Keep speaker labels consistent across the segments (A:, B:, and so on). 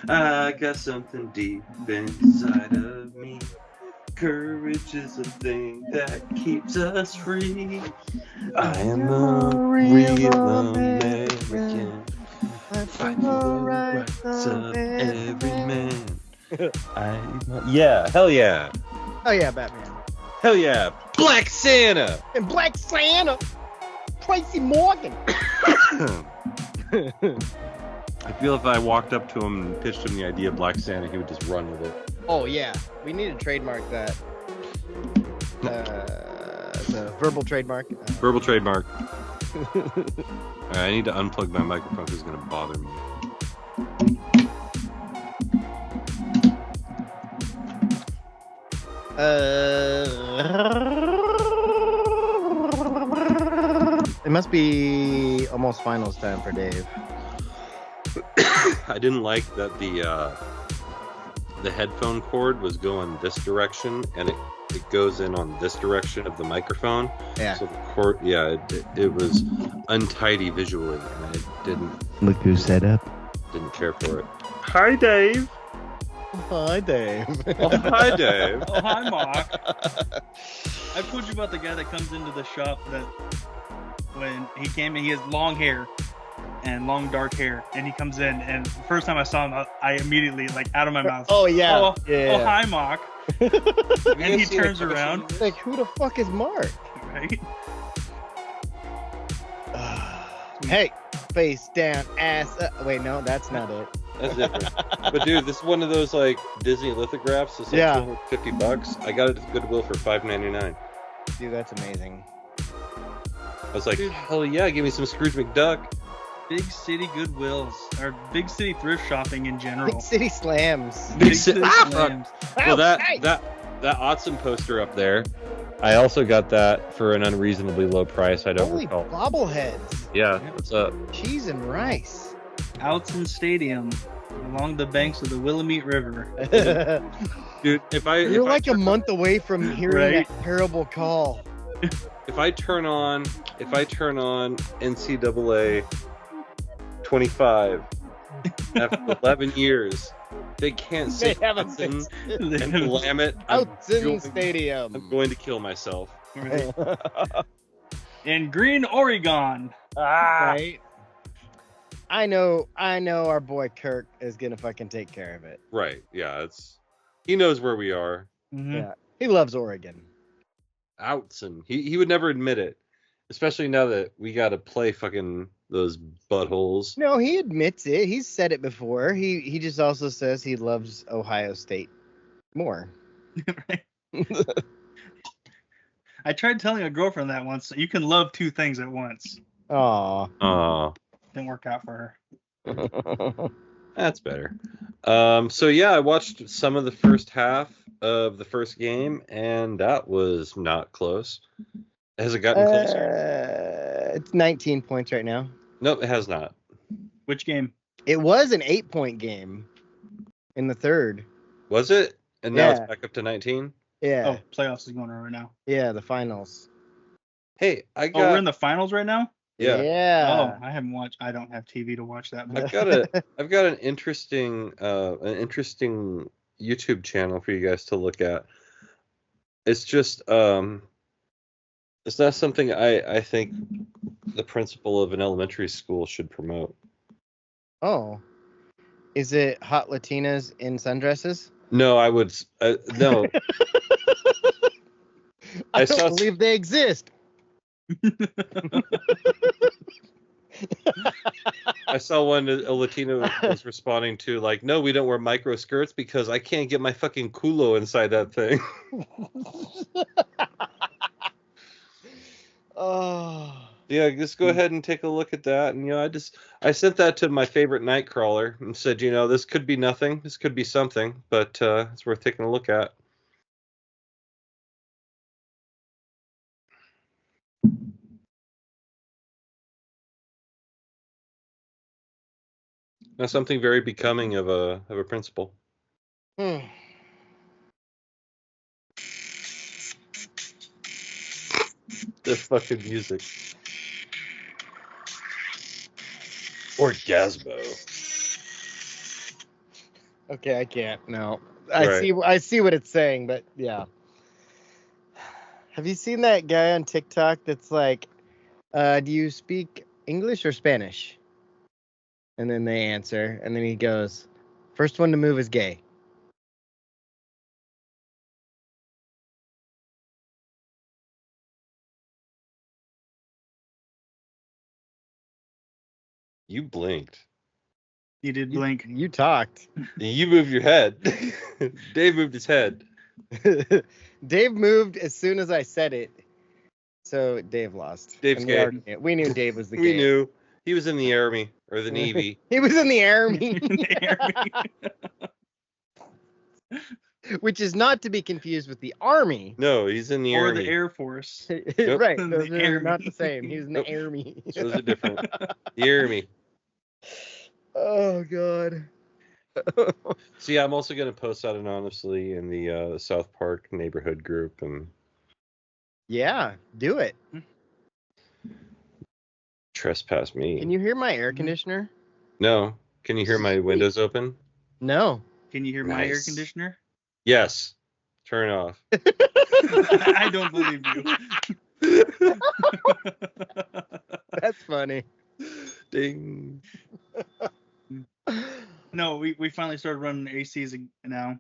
A: I got something deep inside of me. Courage is a thing that keeps us free. I am a real American. Fight for the rights of every man. Yeah, hell yeah.
B: Oh yeah, Batman.
A: Hell yeah. Black Santa!
B: And Black Santa! Tracy Morgan!
A: I feel if I walked up to him and pitched him the idea of Black Santa, he would just run with it.
B: Oh yeah, we need to trademark that. The verbal trademark.
A: Verbal trademark. Alright, I need to unplug my microphone because it's going to bother me.
B: It must be almost finals time for Dave.
A: I didn't like that the headphone cord was going this direction, and it goes in on this direction of the microphone.
B: Yeah.
A: So the cord, it was untidy visually, and I didn't.
B: Look who set up.
A: Didn't care for it. Hi, Dave.
B: Hi, Dave.
A: Oh, hi, Dave.
C: Oh, hi, Mark. I've told you about the guy that comes into the shop that when he came in, he has long hair and long dark hair, and he comes in, and the first time I saw him, I immediately, like, out of my mouth.
B: Oh, yeah.
C: Oh,
B: Yeah.
C: oh hi, Mark. And he turns around.
B: Like, who the fuck is Mark?
C: Right?
B: Hey, face down, ass up. Wait, no, that's not it.
A: That's different. But dude, this is one of those like Disney lithographs. It's like
B: Yeah.
A: $250. I got it at Goodwill for $5.99.
B: Dude, that's amazing.
A: I was like, hell yeah, give me some Scrooge McDuck.
C: Big city Goodwills, or big city thrift shopping in general.
B: Big City Slams.
A: Big
C: City
A: Fuck.
C: Slams.
A: Well,
B: Hey!
A: that Autzen poster up there, I also got that for an unreasonably low price. I don't
B: Holy
A: recall.
B: bobbleheads.
A: Yeah, what's up?
B: Cheese and rice.
C: Outzen Stadium, along the banks of the Willamette River.
A: Dude,
B: You're like a month away from hearing
C: Right.
B: that terrible call.
A: if I turn on NCAA 25 after 11 years, they can't say
B: They haven't
A: Autzen
B: fixed
A: and Willamette. I'm
B: Outzen Stadium.
A: going to kill myself.
C: Right. In Green, Oregon.
B: Right? I know our boy Kirk is gonna fucking take care of it.
A: Right? Yeah, he knows where we are.
C: Mhm.
B: Yeah. He loves Oregon.
A: Outzen. He would never admit it, especially now that we got to play fucking those buttholes.
B: No, he admits it. He's said it before. He just also says he loves Ohio State more.
C: Right. I tried telling a girlfriend that once. You can love two things at once.
B: Aw.
A: Oh,
C: Didn't work out for her.
A: that's better. So yeah, I watched some of the first half of the first game, and that was not close. Has it gotten closer?
B: It's 19 points right now.
A: Nope, it has not.
C: Which game?
B: It was an 8-point game in the third.
A: Was it? And now
B: Yeah.
A: it's back up to 19?
B: Yeah.
C: Oh, playoffs is going on right now.
B: Yeah, the finals.
A: Hey, I
C: Oh, we're
A: got...
C: in the finals right now?
A: yeah.
B: Yeah.
C: Oh, I haven't watched. I don't have TV to watch that.
A: I've got an interesting YouTube channel for you guys to look at. It's just it's not something I think the principal of an elementary school should promote.
B: Oh. Is it hot Latinas in sundresses?
A: No, I would no.
B: I
A: I
B: don't
A: saw-
B: believe they exist.
A: I saw one a Latino was responding to like, no, we don't wear micro skirts because I can't get my fucking culo inside that thing.
B: Oh.
A: Yeah, just go ahead and take a look at that. And I sent that to my favorite Nightcrawler and said, this could be nothing, this could be something, but it's worth taking a look at. Now, something very becoming of a principal.
B: Hmm.
A: The fucking music. Orgasmo.
B: Okay, I can't. No.
A: Right.
B: I see what it's saying, but yeah. Have you seen that guy on TikTok that's like, do you speak English or Spanish? And then they answer, and then he goes, first one to move is gay.
A: You blinked.
C: You did blink.
B: You talked.
A: You moved your head. Dave moved his head.
B: Dave moved as soon as I said it. So Dave lost.
A: Dave's
B: And
A: gay.
B: we knew Dave was the
A: We
B: gay.
A: knew he was in the army or the navy.
B: He was in the army.
C: The army.
B: Which is not to be confused with the army.
A: No, he's in the
C: Or
A: army.
C: the Air Force.
A: Nope.
B: Right.
C: The
B: Those are
C: army.
B: not the same. He was in the
A: Nope.
B: army.
A: Those are different. The army.
B: Oh God.
A: See, I'm also going to post that anonymously in the South Park neighborhood group, and
B: Yeah, do it.
A: trespass me.
B: Can you hear my air conditioner?
A: No. Can you hear my windows open?
B: No.
C: Can you hear my air
A: Nice.
C: conditioner?
A: Yes. Turn it off.
C: I don't believe you.
B: That's funny.
A: Ding.
C: No, we finally started running ACs now.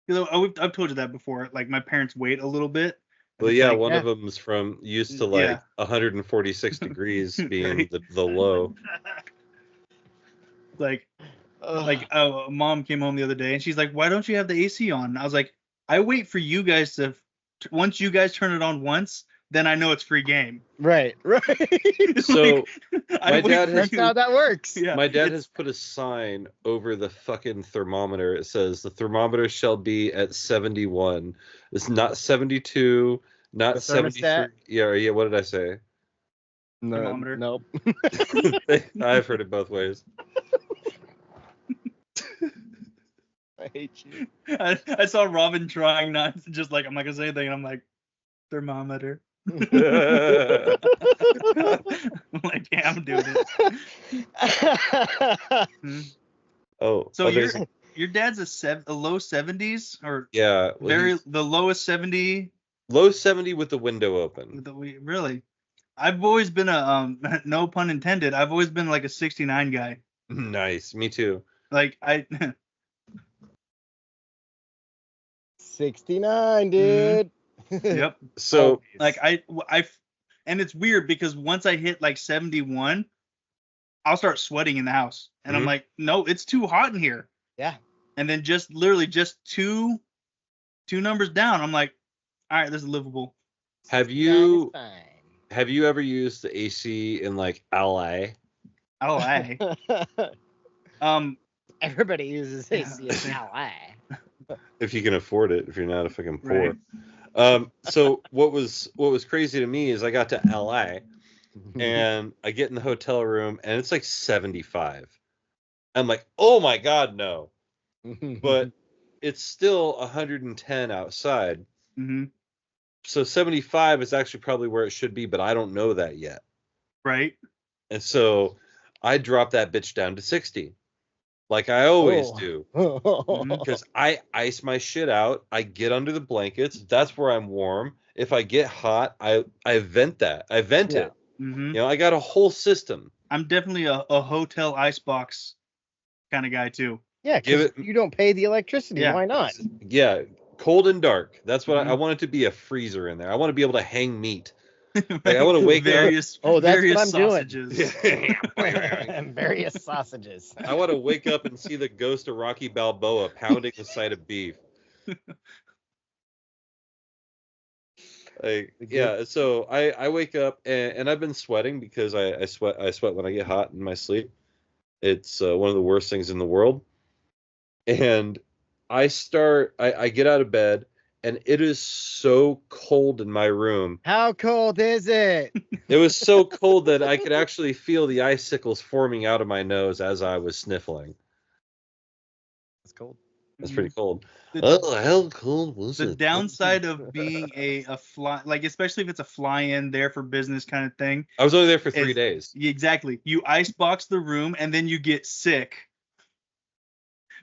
C: You know, I've told you that before. Like my parents wait a little bit.
A: Well,
C: It's
A: yeah,
C: like,
A: one
B: yeah.
A: of them's from used to like
C: Yeah.
A: 146 degrees being
C: Right.
A: the low.
C: Like
B: Ugh.
C: mom came home the other day and she's like, "Why don't you have the AC on?" And I was like, "I wait for you guys to. Once you guys turn it on once, then I know it's free game."
B: Right.
A: So
C: I
A: my
C: wait
A: dad
C: for
A: has-
B: That's how that works.
C: Yeah,
A: my dad
C: it's-
A: has put a sign over the fucking thermometer. It says the thermometer shall be at 71. It's not 72, not
B: The
A: 73.
B: thermostat?
A: Yeah, what did I say?
B: No,
C: Thermometer.
B: Nope.
A: I've heard it both ways.
B: I hate you.
C: I saw Robin trying not to just like I'm not gonna say anything, and I'm like thermometer. I'm like, yeah, I'm doing it.
A: Oh,
C: So
A: there's-
C: your dad's a low 70s or
A: yeah, well, he's
C: the lowest 70.
A: low 70 with the window open.
C: Really, I've always been a no pun intended. I've always been like a 69 guy.
A: Nice, me too.
C: Like I
B: 69, dude.
C: yep.
A: So
C: Like I and it's weird because once I hit like 71, I'll start sweating in the house, and I'm
A: Mhm.
C: like, no, it's too hot in here.
B: Yeah.
C: And then just literally just two numbers down, I'm like, all right, this is livable.
A: have
B: 69 is
A: you
B: fine.
A: ever used the AC in like LA?
C: Oh, I
B: Everybody uses AC in LA.
A: If you can afford it, if you're not a fucking poor.
C: Right.
A: So what was crazy to me is I got to LA and I get in the hotel room and it's like 75. I'm like, oh my God, no. But it's still 110 outside.
C: hmm
A: So 75 is actually probably where it should be, but I don't know that yet.
C: right.
A: And so I drop that bitch down to 60. Like I always do. Because I ice my shit out. I get under the blankets. That's where I'm warm. If I get hot, I vent that. I vent
B: Yeah.
A: it.
C: hmm
A: You know, I got a whole system.
C: I'm definitely a hotel icebox kind of guy too.
B: Yeah,
A: Give
B: because you don't pay the electricity.
C: Yeah.
B: Why not?
A: Yeah, cold and dark. That's what I
C: Mhm.
A: want it to be, a freezer in there. I want to be able to hang meat. Like, I want to wake
C: various,
B: Oh, that's
C: various
B: what I'm doing.
C: sausages.
B: And various sausages.
A: I want to wake up and see the ghost of Rocky Balboa pounding the side of beef. Like, yeah, so I wake up and I've been sweating because I sweat when I get hot in my sleep. It's one of the worst things in the world. And I get out of bed and it is so cold in my room.
B: How cold is it?
A: It was so cold that I could actually feel the icicles forming out of my nose as I was sniffling.
B: It's cold.
A: That's pretty cold.
C: The-
A: Oh, how cold was
C: The
A: it?
C: downside of being a fly, like especially if it's a fly-in there for business kind of thing.
A: I was only there for 3
C: is-
A: days.
C: Exactly. You icebox the room and then you get sick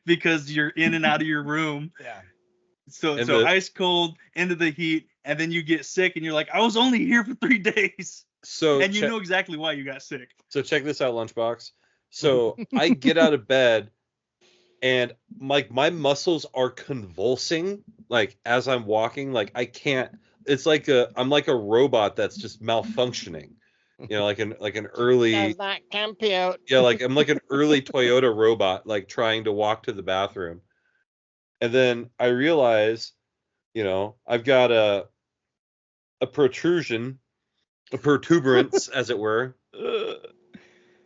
C: because you're in and out of your room.
B: Yeah.
C: So
A: And
C: ice cold into the heat, and then you get sick, and you're like, I was only here for 3 days,
A: So
C: and you know exactly why you got sick.
A: So check this out, Lunchbox. So I get out of bed, and like my muscles are convulsing, like as I'm walking. Like I can't. It's like I'm like a robot that's just malfunctioning. You know, like an early.
B: Does not compute.
A: Yeah, like I'm like an early Toyota robot, like trying to walk to the bathroom. And then I realize, I've got a protrusion, a protuberance, as it were.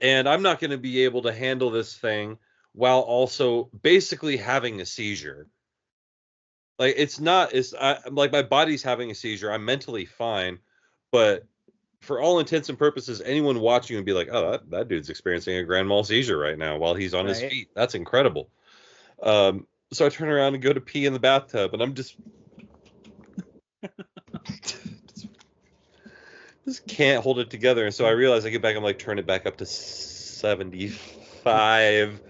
A: And I'm not going to be able to handle this thing while also basically having a seizure. Like like my body's having a seizure. I'm mentally fine, but for all intents and purposes, anyone watching would be like, "Oh, that dude's experiencing a grand mal seizure right now while he's on his feet. That's incredible." So I turn around and go to pee in the bathtub, and I'm just can't hold it together. And so I realize I get back, I'm like, turn it back up to 75.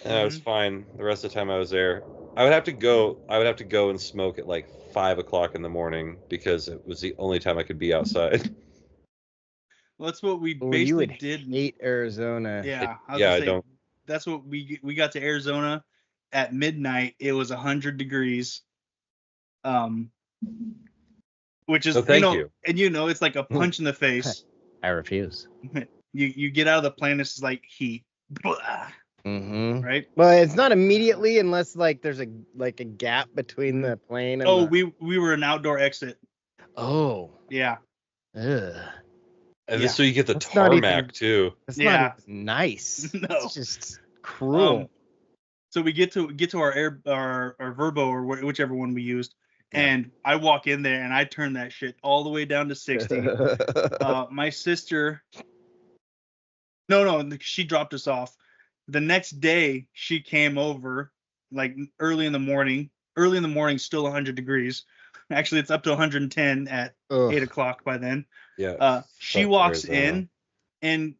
A: And I was fine the rest of the time I was there. I would have to go and smoke at like 5 o'clock in the morning because it was the only time I could be outside.
C: Well, that's what we
B: You
C: basically
B: would
C: did.
B: hate Arizona.
C: Yeah,
A: I don't.
C: That's what we got to Arizona at midnight. It was 100 degrees. Which is,
A: thank you.
C: And it's like a punch in the face.
B: I refuse.
C: You get out of the plane, it's like heat.
B: Mm-hmm.
C: Right?
B: Well, it's not immediately unless like there's a gap between the plane and
C: we were an outdoor exit.
B: Oh.
C: Yeah.
B: Ugh.
A: And so you get the tarmac too.
B: That's not even nice.
C: No.
B: It's just cruel.
C: So we get to our Verbo or whichever one we used. And I walk in there and I turn that shit all the way down to 60. My sister, no, she dropped us off. The next day she came over like early in the morning, still 100 degrees. Actually, it's up to 110 at 8 o'clock by then.
A: Yeah.
C: She walks in in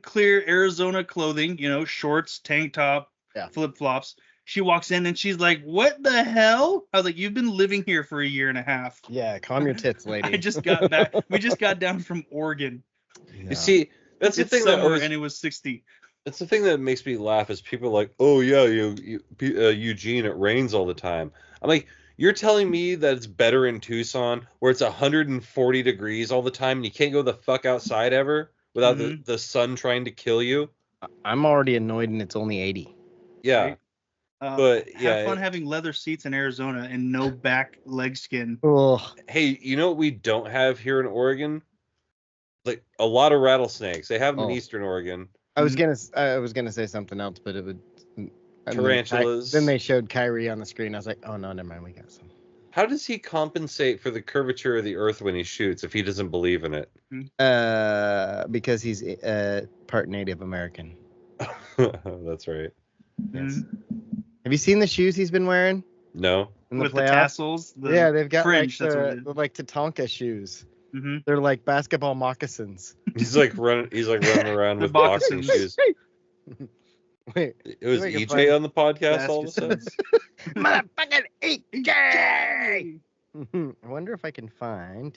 C: clear Arizona clothing, shorts, tank top, flip flops. She walks in and she's like, "What the hell?" I was like, "You've been living here for a year and a half."
B: Yeah, calm your tits, lady.
C: I just got back. We just got down from Oregon.
A: Yeah. You see, that's the thing
C: and it was 60.
A: That's the thing that makes me laugh is people are like, "Oh yeah, Eugene, it rains all the time." I'm like, you're telling me that it's better in Tucson where it's 140 degrees all the time and you can't go the fuck outside ever without the sun trying to kill you?
B: I'm already annoyed and it's only 80.
A: Yeah.
C: Right?
A: But
C: have fun having leather seats in Arizona and no back leg skin.
B: Ugh.
A: Hey, you know what we don't have here in Oregon? Like a lot of rattlesnakes. They have them in Eastern Oregon.
B: I was gonna say something else, but it would
A: tarantulas.
B: Then they showed Kyrie on the screen. I was like, oh no, never mind, we got some.
A: How does he compensate for the curvature of the earth when he shoots if he doesn't believe in it?
B: Because he's part Native American.
A: That's right.
B: Yes. Have you seen the shoes he's been wearing?
A: No.
C: With the tassels?
B: They've got
C: fringe,
B: like Tatanka shoes.
C: Mm-hmm.
B: They're like basketball moccasins.
A: He's like running around with boxing shoes.
B: Wait,
A: it was EJ on the podcast all of a sudden.
B: Motherfucking EJ! I wonder if I can find.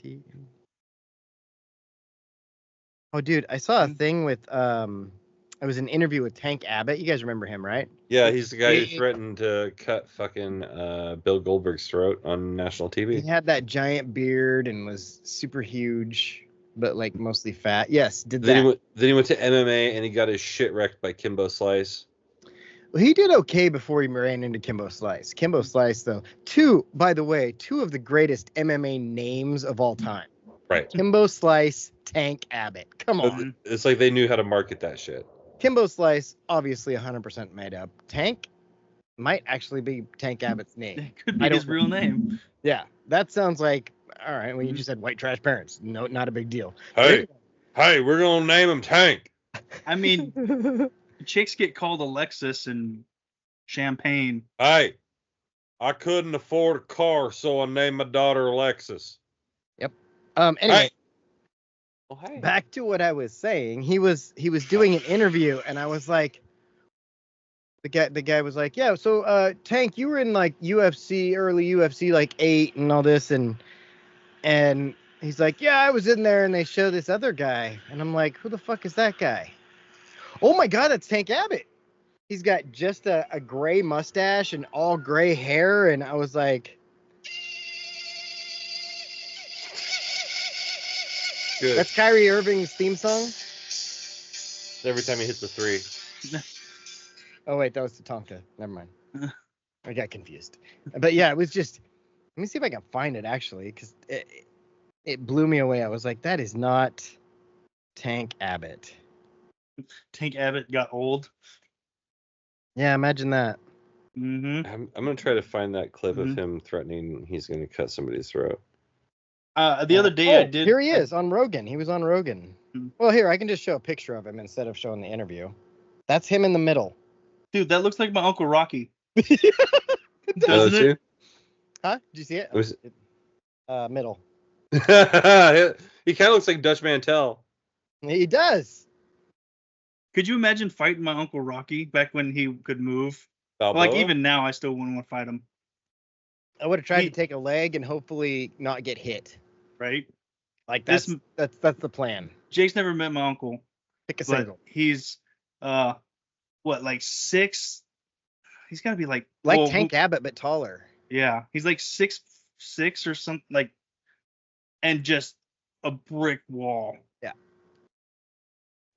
B: Oh, dude, I saw a thing with it was an interview with Tank Abbott. You guys remember him, right?
A: Yeah, he's the guy who threatened to cut fucking Bill Goldberg's throat on national TV.
B: He had that giant beard and was super huge, but like mostly fat. Yes,
A: Then he went to MMA and he got his shit wrecked by Kimbo Slice.
B: Well, he did okay before he ran into Kimbo Slice. Kimbo Slice, though, two of the greatest MMA names of all time.
A: Right.
B: Kimbo Slice, Tank Abbott. Come on.
A: It's like they knew how to market that shit.
B: Kimbo Slice, obviously 100% made up. Tank might actually be Tank Abbott's name.
C: It could be his real name.
B: Yeah, that sounds like, all right, well, you just had white trash parents. No, not a big deal.
A: Hey, we're going to name him Tank.
C: I mean, chicks get called Alexis and Champagne.
A: Hey, I couldn't afford a car, so I named my daughter Alexis.
B: Yep. Anyway.
A: Hey. Oh, hey.
B: Back to what I was saying. He was doing an interview, and I was like, The guy was like, yeah, so Tank, you were in like UFC, early UFC, like 8 and all this, and he's like, yeah, I was in there, and they show this other guy, and I'm like, who the fuck is that guy? Oh my god, that's Tank Abbott. He's got just a gray mustache and all gray hair, and I was like,
A: Good.
B: that's Kyrie Irving's theme song?
A: Every time he hits a 3.
B: Oh wait, that was Tatanka. Never mind. I got confused. But yeah, it was just. Let me see if I can find it actually, because it blew me away. I was like, that is not Tank Abbott.
C: Tank Abbott got old.
B: Yeah, imagine that.
C: Mm-hmm.
A: I'm gonna try to find that clip of him threatening he's gonna cut somebody's throat.
C: The other day I did.
B: Here he is on Rogan. He was on Rogan.
C: Hmm.
B: Well, here I can just show a picture of him instead of showing the interview. That's him in the middle.
C: Dude, that looks like my Uncle Rocky.
A: Oh,
C: Doesn't it?
B: Huh? Did you see it?
A: Was-
B: Middle.
A: he kind of looks like Dutch Mantel.
B: He does.
C: Could you imagine fighting my Uncle Rocky back when he could move?
A: Balboa?
C: Like even now, I still wouldn't want to fight him.
B: I would have tried to take a leg and hopefully not get hit.
C: Right?
B: Like that's the plan.
C: Jake's never met my uncle.
B: Pick a
C: But
B: single.
C: he's what, like 6? He's got to be like
B: Tank Abbott, but taller.
C: Yeah, he's like 6'6" or something, like, and just a brick wall.
B: Yeah.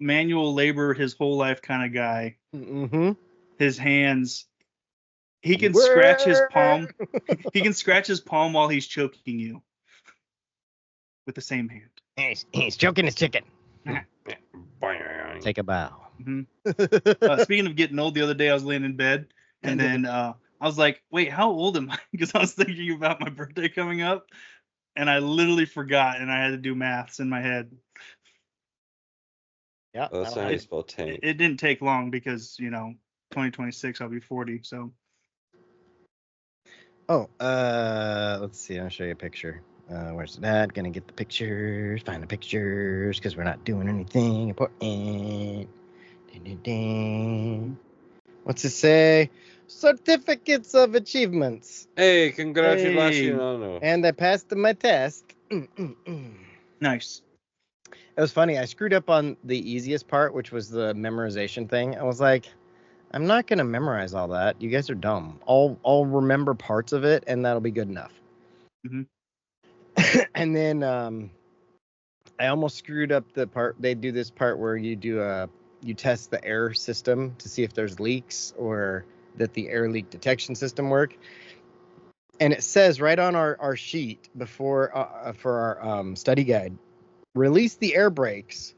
C: Manual labor his whole life kind of guy.
B: Mm-hmm.
C: His hands. He can scratch his palm. He can scratch his palm while he's choking you with the same hand.
B: He's choking his chicken. Take a bow.
C: Mm-hmm. Speaking of getting old, the other day I was laying in bed and then I was like, wait, how old am I? Because I was thinking about my birthday coming up and I literally forgot and I had to do maths in my head.
B: Yeah.
A: Oh, that's not how you spell tank.
C: It didn't take long because, 2026 I'll be 40. So.
B: Oh, let's see. I'll show you a picture. Where's that? Gonna get the pictures. Find the pictures because we're not doing anything important. What's it say? Certificates of achievements.
A: Hey, congratulations.
B: Hey. And I passed my test.
C: Nice.
B: It was funny. I screwed up on the easiest part, which was the memorization thing. I was like, I'm not going to memorize all that. You guys are dumb. I'll remember parts of it, and that'll be good enough.
C: Mm-hmm.
B: And then I almost screwed up the part. They do this part where you test the air system to see if there's leaks or that the air leak detection system work. And it says right on our sheet before for our study guide, release the air brakes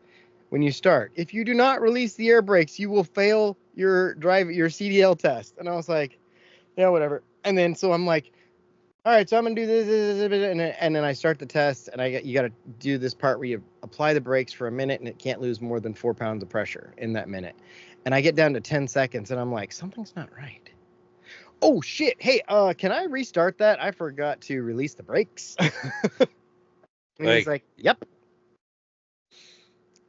B: when you start. If you do not release the air brakes, you will fail your CDL test. And I was like, yeah, whatever. And then so I'm like, all right, so I'm gonna do this, and then I start the test, and you got to do this part where you apply the brakes for a minute, and it can't lose more than 4 pounds of pressure in that minute. And I get down to 10 seconds, and I'm like, something's not right. Oh shit! Hey, can I restart that? I forgot to release the brakes. And he's like, yep.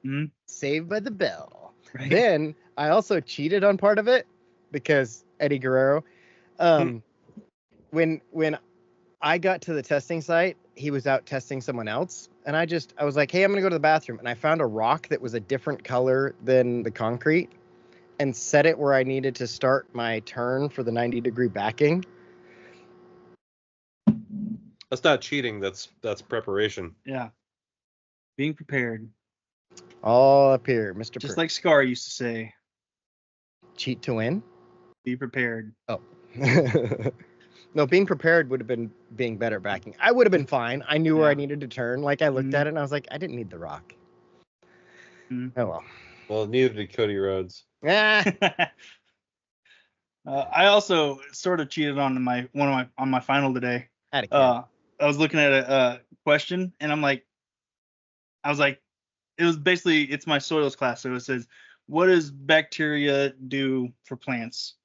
C: Mm-hmm.
B: Saved by the bell.
C: Right.
B: Then I also cheated on part of it because Eddie Guerrero. When I got to the testing site, he was out testing someone else, and I was like, hey, I'm gonna go to the bathroom, and I found a rock that was a different color than the concrete and set it where I needed to start my turn for the 90-degree backing.
A: That's not cheating, that's preparation.
C: Yeah. Being prepared.
B: All up here, Mr.
C: Just like Scar used to say.
B: Cheat to win?
C: Be prepared.
B: Oh. No, being prepared would have been being better backing. I would have been fine. I knew where I needed to turn. Like, I looked at it and I was like, I didn't need the rock. Oh, well.
A: Well, neither did Cody Rhodes.
B: Ah.
C: I also sort of cheated on my final today.
B: I
C: was looking at a question, and I was like, it was basically, it's my soils class. So it says, what does bacteria do for plants?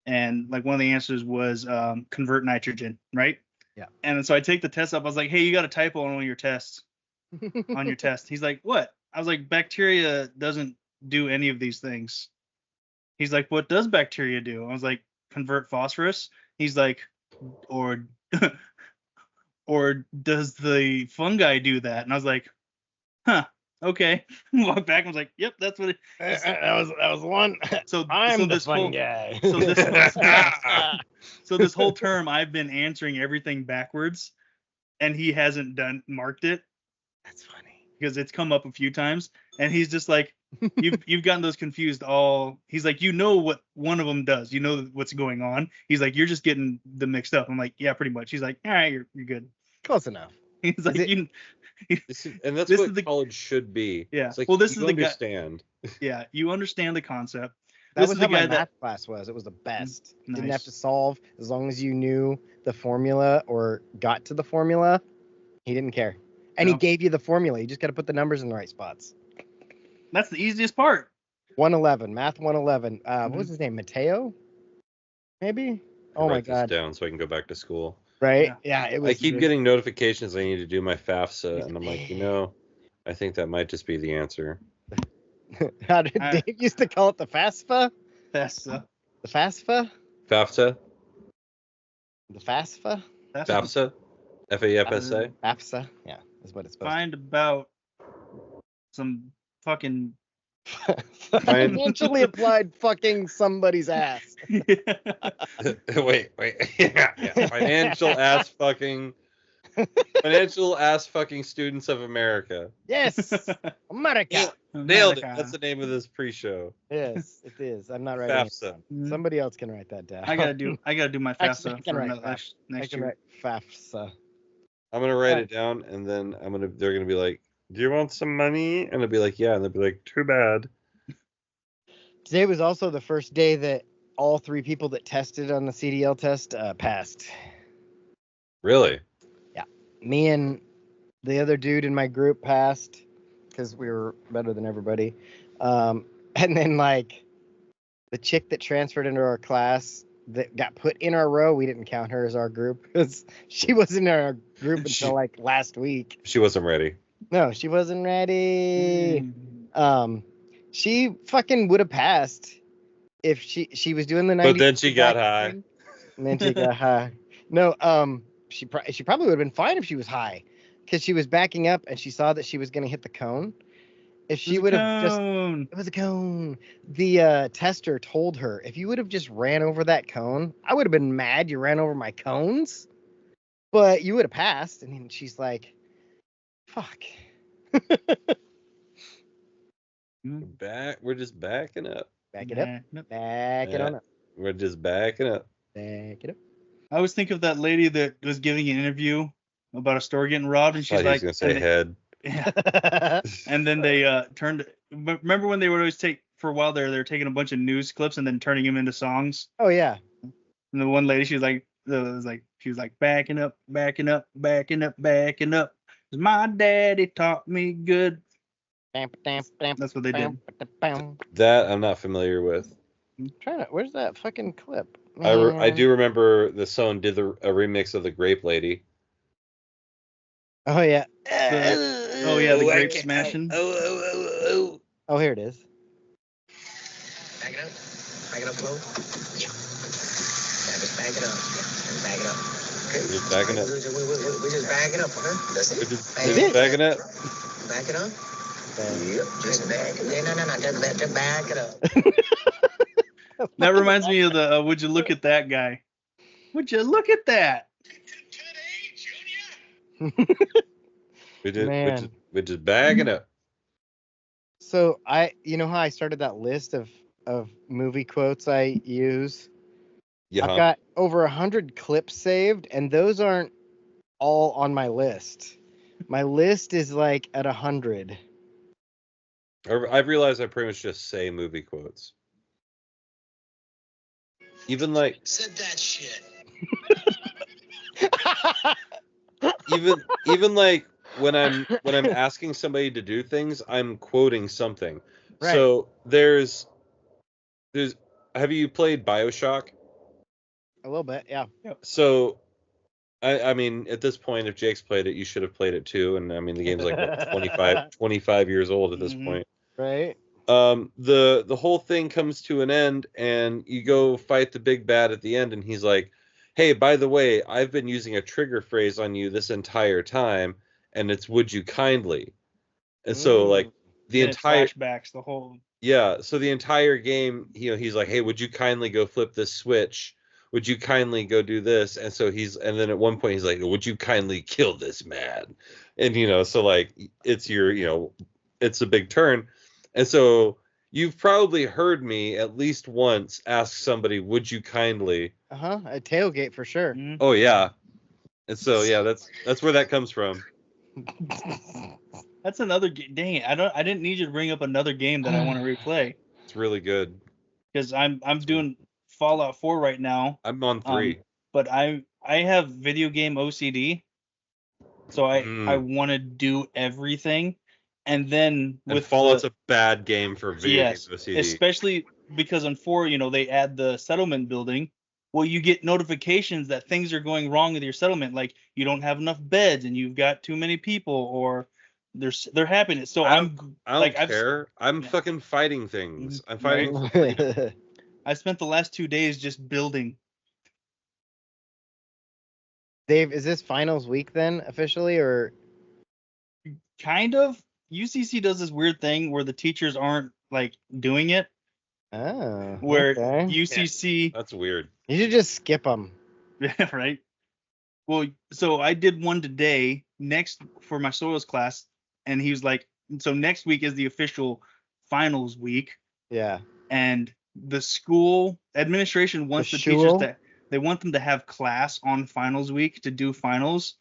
C: And like one of the answers was convert nitrogen, right?
B: Yeah.
C: And so I take the test up. I was like, hey, you got a typo on one of your tests. On your test. He's like, what? I was like, bacteria doesn't do any of these things. He's like, what does bacteria do? I was like, convert phosphorus. He's like, or or does the fungi do that? And I was like, huh, okay. Walked back and was like, yep, that's what it is.
B: That was one.
C: So
B: I'm
C: so
B: the
C: this
B: fun
C: whole
B: guy.
C: so this whole term I've been answering everything backwards, and he hasn't marked it.
B: That's funny.
C: Because it's come up a few times, and he's just like, you've gotten those confused all. He's like, you know what one of them does, you know what's going on. He's like, you're just getting them mixed up. I'm like, yeah, pretty much. He's like, all right, you're good.
B: Close enough.
C: He's like,
A: That's
C: this
A: what
C: is the-
A: college should be.
C: Yeah.
A: It's like,
C: Well, this
A: you
C: is the
A: understand.
C: Yeah, you understand the concept.
B: That
C: This
B: was
C: is the
B: how my
C: guy
B: math
C: that
B: class was. It was the best.
C: Nice.
B: Didn't have to solve as long as you knew the formula or got to the formula. He didn't care. And
C: No.
B: he gave you the formula. You just got to put the numbers in the right spots.
C: that's the easiest part.
B: 111, math 111. What
C: Mm-hmm.
B: was his name? Mateo? Maybe? Oh my
A: Write this
B: God.
A: down so I can go back to school.
B: Right? Yeah, it was.
A: I keep
B: good.
A: getting notifications I need to do my FAFSA, and I'm like, I think that might just be the answer.
B: How did Dave used to call it the FAFSA?
C: FAFSA.
B: The FAFSA?
A: FAFSA?
B: The FAFSA?
A: FAFSA? FAFSA?
B: FAFSA? Yeah, is what it's supposed
C: Find about some fucking
B: to be. Financially applied fucking somebody's ass.
A: Wait. Yeah. Financial ass fucking students of America.
B: Yes, America.
A: Nailed it. That's the name of this pre-show.
B: Yes, it is. I'm not writing
A: FAFSA.
B: it down. Somebody else can write that down.
C: I gotta do my
B: Actually, I
C: FAFSA
B: can
C: for
B: write
C: next
B: I can
C: year.
B: write FAFSA.
A: I'm gonna write it down, and then they're gonna be like, "Do you want some money?" And I'll be like, "Yeah," and they'll be like, "Too bad."
B: Today was also the first day that all 3 people that tested on the CDL test passed.
A: Really?
B: Me and the other dude in my group passed because we were better than everybody. And then like the chick that transferred into our class that got put in our row, we didn't count her as our group because she wasn't in our group until like last week.
A: She wasn't ready.
B: No, she wasn't ready.
C: Mm.
B: She fucking would have passed if she was doing the 90.
A: But then she got high.
B: And then she got high. No, she probably would have been fine if she was high, because she was backing up and she saw that she was going to hit the cone. If she would have just, it was a cone. The tester told her, if you would have just ran over that cone, I would have been mad you ran over my cones, but you would have passed. And then she's like, fuck.
A: We're just backing up.
B: Back it up. Back it on up.
A: We're just backing up.
B: Back it up.
C: I always think of that lady that was giving an interview about a store getting robbed, and she's like,
A: "He was gonna say head."
C: Yeah. And then they turned. Remember when they would always take, for a while there, they were taking a bunch of news clips and then turning them into songs.
B: Oh yeah.
C: And the one lady, she was like backing up, backing up, backing up, backing up. 'Cause my daddy taught me good. That's what they did.
A: That I'm not familiar with.
B: I'm trying to. Where's that fucking clip?
A: I do remember the song did a remix of the Grape Lady.
B: Oh yeah.
C: The grape smashing.
B: Oh, here it is.
D: Back it up. Back it up low. Yeah. Just back it up. Yeah. Back it up. Okay.
A: Just backing up.
D: We just back it up, okay? That's it.
A: We're just backing up.
D: Back it up. Yep. Just back it. Yeah, no. Just back it up.
C: That reminds me of the "Would you look at that guy? Would you look at that?"
A: We're just bagging up.
B: So you know how I started that list of movie quotes I use?
A: Yeah.
B: I've got over 100 clips saved, and those aren't all on my list. My list is like at 100.
A: I've realized I pretty much just say movie quotes. Even like
D: said that shit.
A: even like when I'm asking somebody to do things, I'm quoting something.
B: Right.
A: So there's have you played BioShock?
B: A little bit, yeah.
A: So I mean, at this point, if Jake's played it, you should have played it too. And I mean, the game's like what, 25 years old at this point.
B: Right.
A: The whole thing comes to an end, and you go fight the big bad at the end, and he's like, "Hey, by the way, I've been using a trigger phrase on you this entire time, and it's 'would you kindly.'" And so like the
C: And it
A: entire
C: flashbacks the whole.
A: yeah, so the entire game, he's like, "Hey, would you kindly go flip this switch? Would you kindly go do this?" And so and then at one point he's like, "Would you kindly kill this man?" And so like it's it's a big turn. And so you've probably heard me at least once ask somebody, "Would you kindly?"
B: A tailgate for sure.
C: Mhm.
A: Oh yeah. And so yeah, that's where that comes from.
C: That's another game. Dang it! I didn't need you to bring up another game that I want to replay
A: It's really good.
C: because I'm doing Fallout 4 right now.
A: I'm on 3.
C: But I have video game OCD, so I want to do everything, and then
A: And
C: with
A: Fallout's a bad game for video games OCD.
C: especially because on 4, they add the settlement building. Well, you get notifications that things are going wrong with your settlement, like you don't have enough beds and you've got too many people, or they're happening. So
A: I don't
C: I've
A: care. I'm fucking fighting things. I'm fighting for freedom.
C: I spent the last 2 days just building.
B: Dave, is this finals week then officially, or
C: Kind of. UCC does this weird thing where the teachers aren't like doing it.
B: oh,
C: Where
B: okay.
C: UCC,
A: That's weird.
B: You should just skip them.
C: right? Well, so I did one today for my soils class, and he was like, so next week is the official finals week,
B: Yeah.
C: and the school administration wants the teachers they want them to have class on finals week to do finals,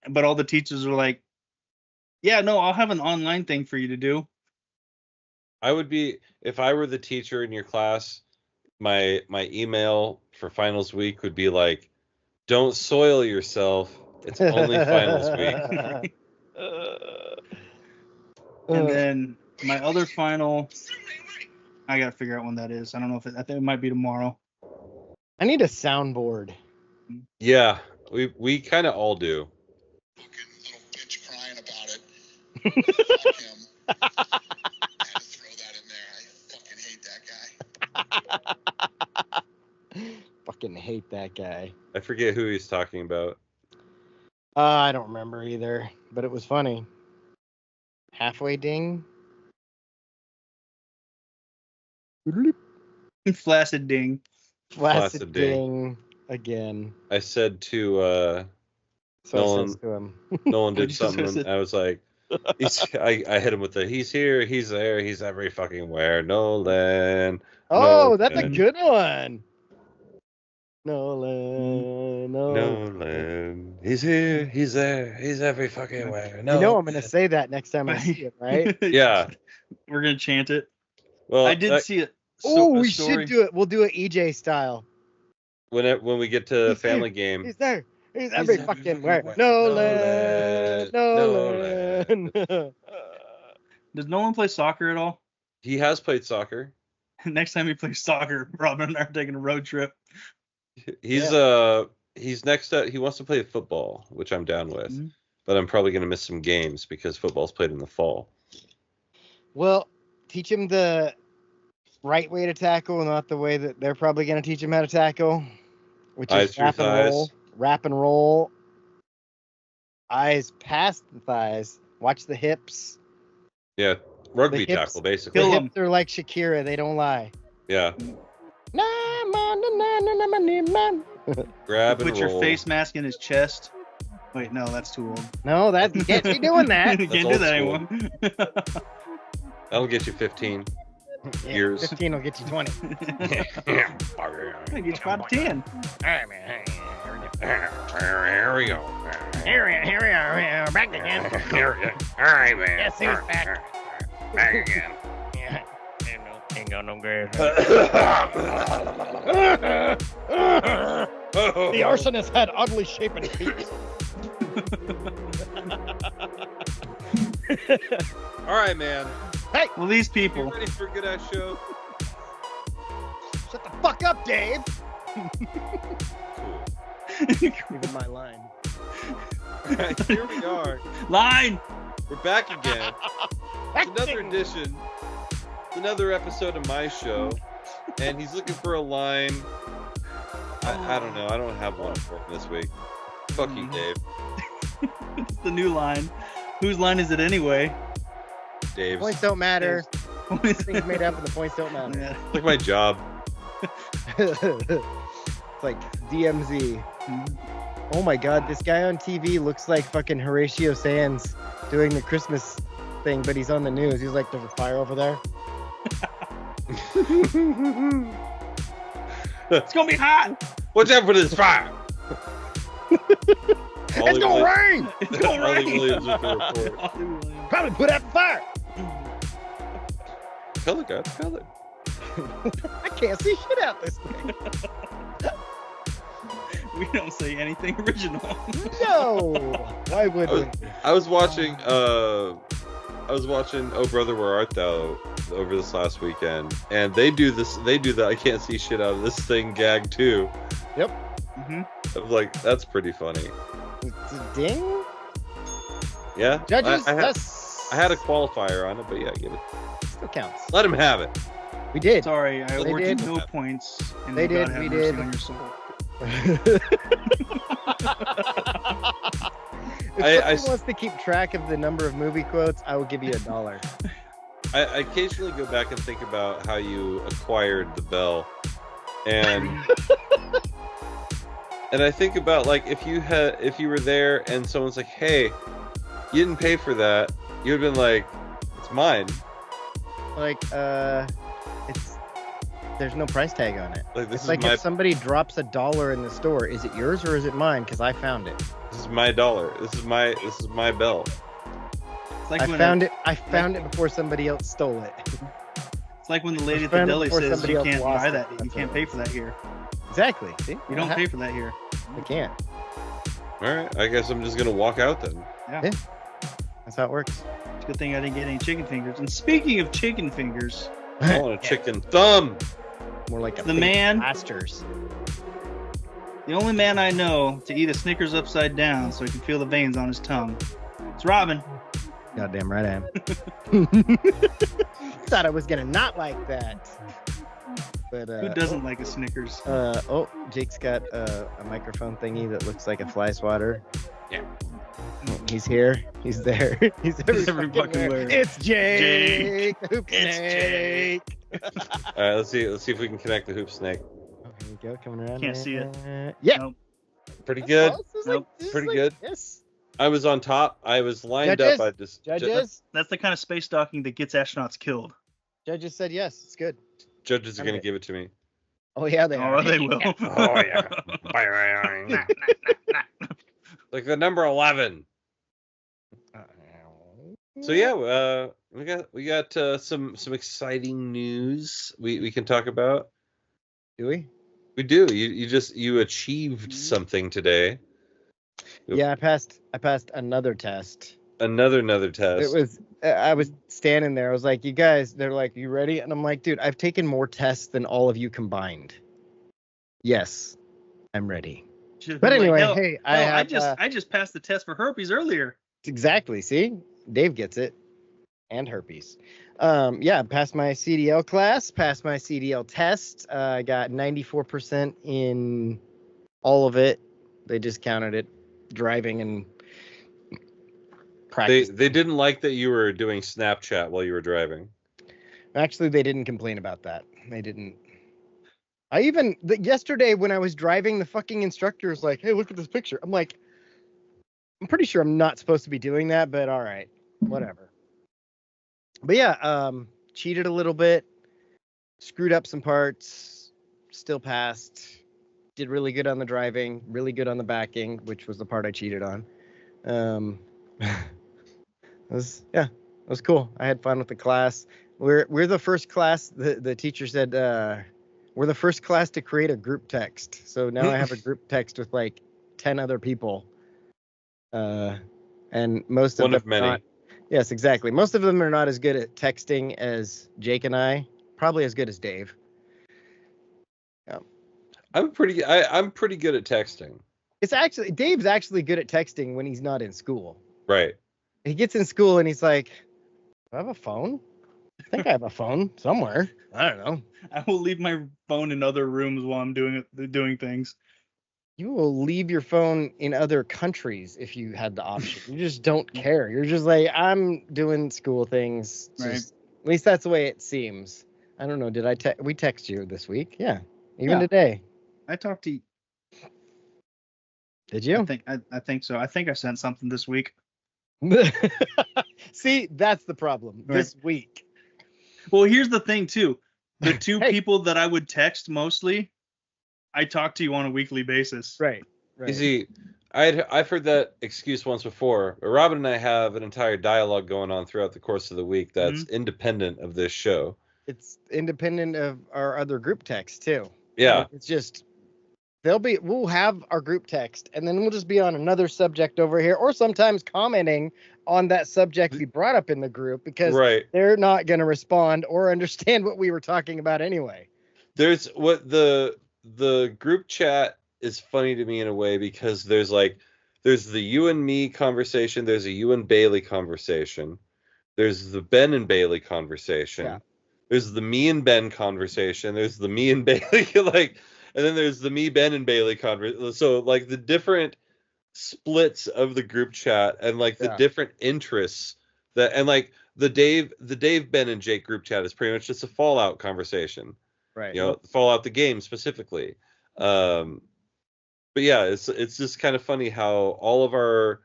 C: but all the teachers are like, yeah, no, I'll have an online thing for you to do.
A: I would be, if I were the teacher in your class, my email for finals week would be like, "Don't soil yourself. It's only finals week."
C: And then my other final, I gotta figure out when that is. I don't know I think it might be tomorrow.
B: I need a soundboard.
A: Yeah, we kind of all do.
E: Fucking little bitch crying about it. Fuck him. I had to throw that in there. I fucking hate that guy.
B: Fucking hate that guy.
A: I forget who he's talking about.
B: I don't remember either, but it was funny. Halfway ding.
C: Flaccid ding.
B: Flaccid ding again.
A: I said to
B: So
A: Nolan-
B: it says to him.
A: Nolan did
C: What'd you
A: something,
C: say?
A: and I was like, I hit him with the "he's here, he's there, he's every fucking where." Nolan.
B: Oh, that's a
A: Nolan.
B: good one. Nolan.
A: Nolan. He's here, he's there, he's every fucking where.
B: You know I'm gonna say that next time I see it, right?
A: Yeah.
C: We're gonna chant it.
A: Well,
C: I did see it.
B: Oh, we should do it. We'll do it EJ style.
A: when we get to Family Game.
B: He's there. He's every fucking where. Nolan.
C: Does Nolan play soccer at all?
A: He has played soccer.
C: Next time he plays soccer, Robin and I are taking a road trip.
A: He's next up. He wants to play football, which I'm down with.
C: Mhm.
A: But I'm probably going to miss some games because football's played in the fall.
B: Well, teach him the right way to tackle, not the way that they're probably going to teach him how to tackle, which
A: Eyes
B: is
A: through thighs.
B: wrap and roll, eyes past the thighs, watch the hips.
A: Yeah, rugby
B: The hips-
A: tackle, basically.
C: Kill
B: The
C: 'em.
B: hips are like Shakira, they don't lie.
A: Yeah,
B: Na, ma, na, na, na, na, na, na.
A: grab and
C: Put
A: roll.
C: your face mask in his chest. Wait, no, that's too old.
B: No, that you can't be doing that.
C: You can't
A: old
C: do that
A: school.
C: anymore.
A: That'll get you 15
B: Yeah,
A: years.
B: 15 will get you 20.
C: I get you 5 to 10.
B: All right, man.
A: Here we go.
B: Here we are, back again.
A: All right, man.
B: Yes, he was back.
A: Back again.
B: Yeah. Ain't got no grass. The arsonist had oddly shapen feet.
A: All right, man.
C: Well, these
A: You
C: people.
A: ready for a good ass show?
B: Shut the fuck up, Dave.
A: Cool.
B: Even my line.
A: All right, here we are.
C: Line!
A: We're back again. It's another edition. another episode of my show, and he's looking for a line. I don't know. I don't have one for him this week. Fuck you, Dave.
C: It's the new line. Whose line is it anyway?
A: Dave's.
B: Points don't matter.
C: Dave's.
B: Things made up and the points don't matter.
C: Yeah.
A: It's like my job.
B: It's like DMZ. Oh my god, this guy on TV looks like fucking Horatio Sands doing the Christmas thing, but he's on the news. He's like, there's a fire over there.
C: It's gonna be hot.
A: Watch out for this fire.
B: It's gonna rain!
C: It's gonna
A: Ollie
C: rain.
A: Williams with the report.
C: Ollie Williams.
B: Probably put out the fire!
A: Color, God, color.
B: I can't see shit out this thing.
C: We don't say anything original.
B: No! Why would we?
A: I was watching Oh Brother Where Art Thou over this last weekend, and they do the I can't see shit out of this thing gag too.
B: Yep.
C: Mm-hmm.
A: I'm like, that's pretty funny.
B: It's a ding?
A: Yeah.
B: Judges,
A: I
B: that's...
A: had a qualifier on it, but yeah, I get it.
B: Still counts.
A: Let him have it.
B: We did.
C: Sorry, I
B: They
C: awarded
B: did.
C: no points. And
B: They
C: God
B: did,
C: have
B: we
C: mercy
B: did.
C: on your soul.
B: If someone wants to keep track of the number of movie quotes, I will give you $1.
A: I occasionally go back and think about how you acquired the bell, and and I think about like if you were there and someone's like, hey, you didn't pay for that, you would have been like, it's mine.
B: Like, there's no price tag on it.
A: Like this
B: It's
A: is
B: like
A: my
B: if somebody drops $1 in the store, is it yours or is it mine? Because I found it.
A: this is my dollar. This is my bell.
C: It's like
B: I
C: when
B: found it before somebody else stole it.
C: It's like when the lady at the
B: found it
C: deli
B: before
C: says
B: somebody
C: you
B: else
C: can't
B: lost
C: buy
B: it.
C: that. You
B: That's
C: can't
B: what
C: pay
B: it
C: for that here.
B: Exactly. See?
C: You don't pay for that here.
B: We can't.
A: All right, I guess I'm just gonna walk out then.
C: Yeah.
B: Yeah. That's how it works.
C: It's a good thing I didn't get any chicken fingers. And speaking of chicken fingers,
A: I want a chicken thumb.
B: More like a
C: The
B: big
C: man-
B: blasters.
C: the only man I know to eat a Snickers upside down so he can feel the veins on his tongue, it's Robin.
B: Goddamn right I am. Thought I was gonna not like that. But
C: Who doesn't like a Snickers?
B: Jake's got a microphone thingy that looks like a fly swatter.
A: Yeah.
B: He's here. He's there. He's every
C: fucking
B: fucking
C: where.
B: It's Jake. The hoop
C: It's
B: snake.
A: All right, let's see if we can connect the hoop snake.
B: Oh, here we go. Coming around.
C: Can't see it.
B: Yeah.
C: Nope.
A: Pretty
B: That's
A: good.
B: close. This is
C: Nope.
B: this is
A: Pretty good.
B: Yes.
A: I was on top. I was lined
B: Judges?
A: up. I just
B: Judges.
C: That's the kind of space docking that gets astronauts killed.
B: Judges said yes. It's good.
A: judges are gonna
B: Okay.
A: give it to me.
B: Oh yeah, they are.
C: Oh, they will.
A: Oh yeah. Like the number 11. So yeah, we got some exciting news we can talk about.
B: Do we?
A: We do. You achieved something today.
B: Yeah, I passed another test.
A: Another test.
B: It was I was standing there. I was like, "You guys," they're like, "You ready?" And I'm like, "Dude, I've taken more tests than all of you combined." Yes, I'm ready. But anyway, hey,
C: I just passed the test for herpes earlier.
B: exactly. See, Dave gets it, and herpes. Yeah, passed my CDL class, passed my CDL test. I got 94% in all of it. They just counted it driving and practice.
A: They didn't like that you were doing Snapchat while you were driving.
B: Actually, they didn't complain about that. They didn't. Yesterday when I was driving, the fucking instructor was like, "Hey, look at this picture." I'm like, I'm pretty sure I'm not supposed to be doing that, but all right, whatever. But yeah, cheated a little bit, screwed up some parts, still passed. Did really good on the driving, really good on the backing, which was the part I cheated on. It was cool. I had fun with the class. We're the first class. The teacher said we're the first class to create a group text. So now I have a group text with like 10 other people, and most of
A: One
B: them
A: of many.
B: Not, yes, exactly. Most of them are not as good at texting as Jake and I. Probably as good as Dave.
A: I'm pretty good at texting.
B: It's actually Dave's actually good at texting when he's not in school.
A: Right.
B: He gets in school and he's like, "Do I have a phone?" I think I have a phone somewhere. I don't know.
C: I will leave my phone in other rooms while I'm doing things.
B: You will leave your phone in other countries if you had the option. You just don't care. You're just like, I'm doing school things.
C: Right.
B: Just, at least that's the way it seems. I don't know. Did we text you this week? Yeah. Even
C: Yeah.
B: today.
C: I talked to you.
B: Did you?
C: I think so. I think I sent something this week.
B: See, that's the problem.
C: Right.
B: This week.
C: Well, here's the thing too. The two
B: Hey.
C: people that I would text mostly, I talk to you on a weekly basis.
B: Right.
A: You see, I've heard that excuse once before, but Robin and I have an entire dialogue going on throughout the course of the week that's independent of this show.
B: It's independent of our other group text too.
A: Yeah.
B: Like, it's just we'll have our group text and then we'll just be on another subject over here, or sometimes commenting on that subject we brought up in the group because they're not going to respond or understand what we were talking about anyway.
A: There's what the group chat is funny to me in a way because there's the you and me conversation, there's a you and Bailey conversation, there's the Ben and Bailey conversation, there's the me and Ben conversation, there's the me and Bailey and then there's the me, Ben, and Bailey conversation. So like the different splits of the group chat and like the different interests that, and like the Dave, Ben, and Jake group chat is pretty much just a Fallout conversation.
B: Right.
A: You know, Fallout the game specifically. But yeah, it's just kind of funny how all of our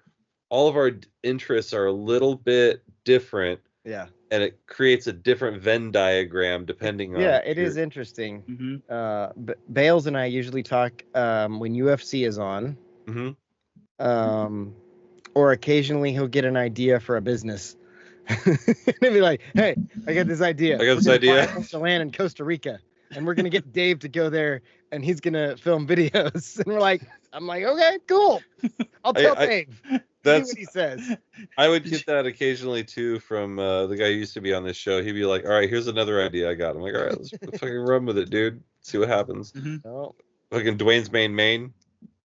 A: interests are a little bit different.
B: Yeah.
A: And it creates a different Venn diagram depending on.
B: Yeah, it is interesting. Mm-hmm. Bales and I usually talk when UFC is on.
A: Mm-hmm.
B: Or occasionally he'll get an idea for a business. And he'll be like, "Hey, I got this idea.
A: I got this idea.
B: To land in Costa Rica, and we're gonna get Dave to go there, and he's gonna film videos." And I'm like, "Okay, cool. I'll tell Dave." That's what he says.
A: I would get that occasionally too from the guy who used to be on this show. He'd be like, "All right, here's another idea I got." I'm like, "All right, let's fucking run with it, dude. See what happens."
C: Mm-hmm.
B: Oh.
A: Fucking Dwayne's Maine.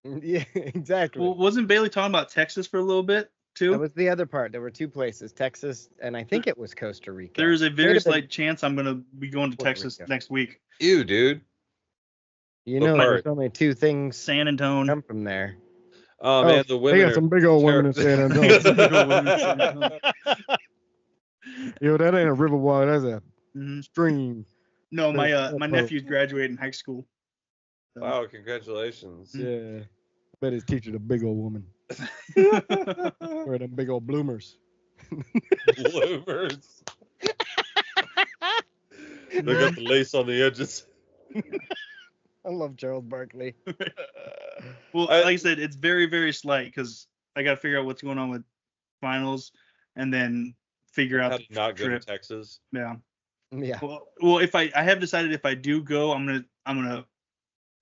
B: Yeah, exactly.
C: Well, wasn't Bailey talking about Texas for a little bit too?
B: That was the other part. There were two places, Texas, and I think it was Costa Rica.
C: There's a very slight chance I'm gonna be going to Texas next week.
A: Ew, dude.
B: You know, there's only two things
C: San Antonio
B: come from there.
A: Oh man, the women.
B: They got some big old women in San Antonio. Yo, that ain't a river water. That's a stream.
C: No, my nephew's graduating high school. So.
A: Wow, congratulations.
B: Yeah. Bet his teacher's a big old woman. Or them big old bloomers.
A: Bloomers. They got the lace on the edges.
B: I love Charles Barkley.
C: Well, like I said, it's very, very slight because I got to figure out what's going on with finals and then figure out the
A: not
C: trip.
A: Go to Texas.
B: Yeah.
C: Well, if I have decided if I do go, I'm gonna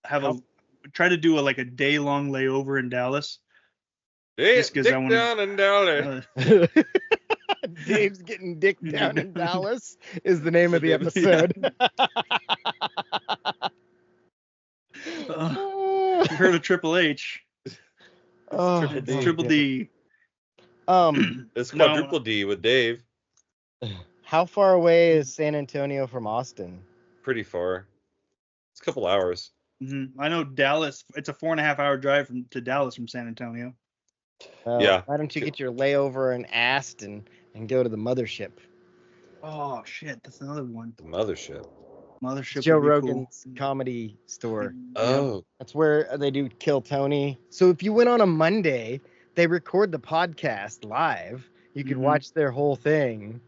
C: have try to do a day long layover in Dallas.
A: Just because I want down in Dallas.
B: Dave's getting dick down in Dallas is the name of the episode.
C: You heard of Triple H? It's Triple D.
A: It's quadruple D with Dave.
B: How far away is San Antonio from Austin?
A: Pretty far. It's a couple hours.
C: Mm-hmm. I know Dallas. It's a 4.5 hour drive to Dallas from San Antonio.
A: Yeah.
B: Why don't you get your layover in Aston and go to the mothership?
C: Oh shit, that's another one.
A: The mothership.
C: Mothership.
B: Joe Rogan's comedy store.
A: Oh.
B: That's where they do Kill Tony. So if you went on a Monday, they record the podcast live. You could watch their whole thing.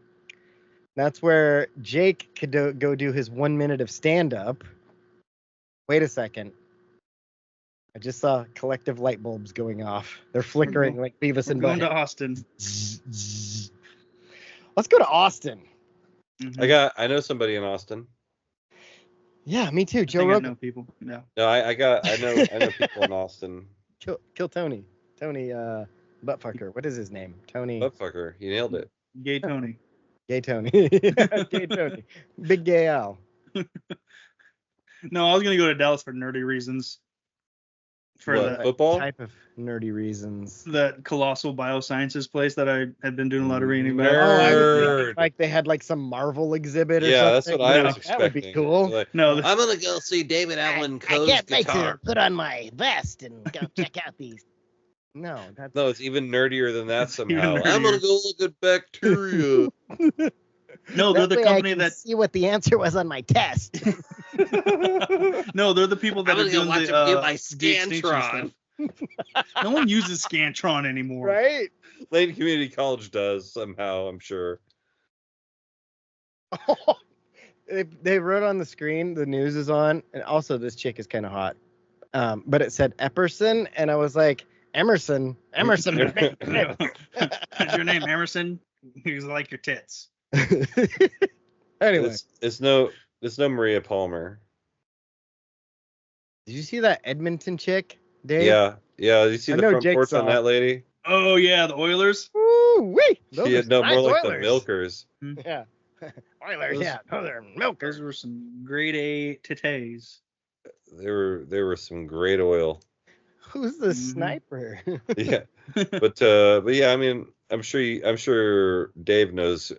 B: That's where Jake could go do his 1 minute of stand-up. Wait a second. I just saw collective light bulbs going off. They're flickering like Beavis and Butthead.
C: Going to Austin.
B: Let's go to Austin.
A: Mm-hmm. I know somebody in Austin.
B: Yeah, me too. Joe
C: I
B: Rogan.
C: know people. No.
A: No, I know people in Austin.
B: Kill Tony. Tony Buttfucker. What is his name? Tony
A: Buttfucker. You nailed it.
C: Gay Tony.
B: Gay Tony. Gay Tony. Big Gay Al.
C: No, I was gonna go to Dallas for nerdy reasons. for
A: What,
C: the
A: football?
B: Type of nerdy reasons.
C: colossal biosciences place that I had been doing a lot of reading about.
B: Oh, I was
A: Nerd.
B: thinking like they had like some Marvel exhibit or
A: Yeah,
B: something.
A: that's what I
C: No.
A: was expecting.
B: That would be cool.
A: Like,
C: No,
A: I'm gonna go see David Allen Coe's guitar.
B: put on my vest and go check out these. No, that's
A: No, it's even nerdier than that somehow.
C: Even
A: I'm gonna
C: nerdier.
A: go look at bacteria.
C: no, they're the
B: way
C: company
B: I can
C: that.
B: see what the answer was on my test.
C: No, they're the people that
A: I'm
C: are
A: gonna go
C: doing
A: watch
C: the
A: him do my
C: the extinction
A: Scantron.
C: stuff. No one uses Scantron anymore.
B: Right?
A: Lane Community College does somehow, I'm sure.
B: They wrote on the screen, the news is on, and also this chick is kind of hot. But it said Epperson, and I was like, Emerson.
C: Is your name Emerson? He's like your tits.
B: Anyway,
A: It's no Maria Palmer.
B: did you see that Edmonton chick, Dave?
A: Yeah. You see
B: I
A: the
B: know
A: front
B: Jake
A: porch
B: saw
A: on that lady?
C: Oh yeah, the Oilers.
B: Woo wee! Those
A: Yeah,
B: are
A: no,
B: nice
A: more like the
B: Oilers.
A: Milkers.
B: Yeah, Oilers.
C: Those-
B: Yeah, those are milkers.
C: Those were some grade A titties.
A: There were some great oil.
B: Who's the
C: Mhm.
B: sniper?
A: Yeah. But yeah, I mean, I'm sure Dave knows.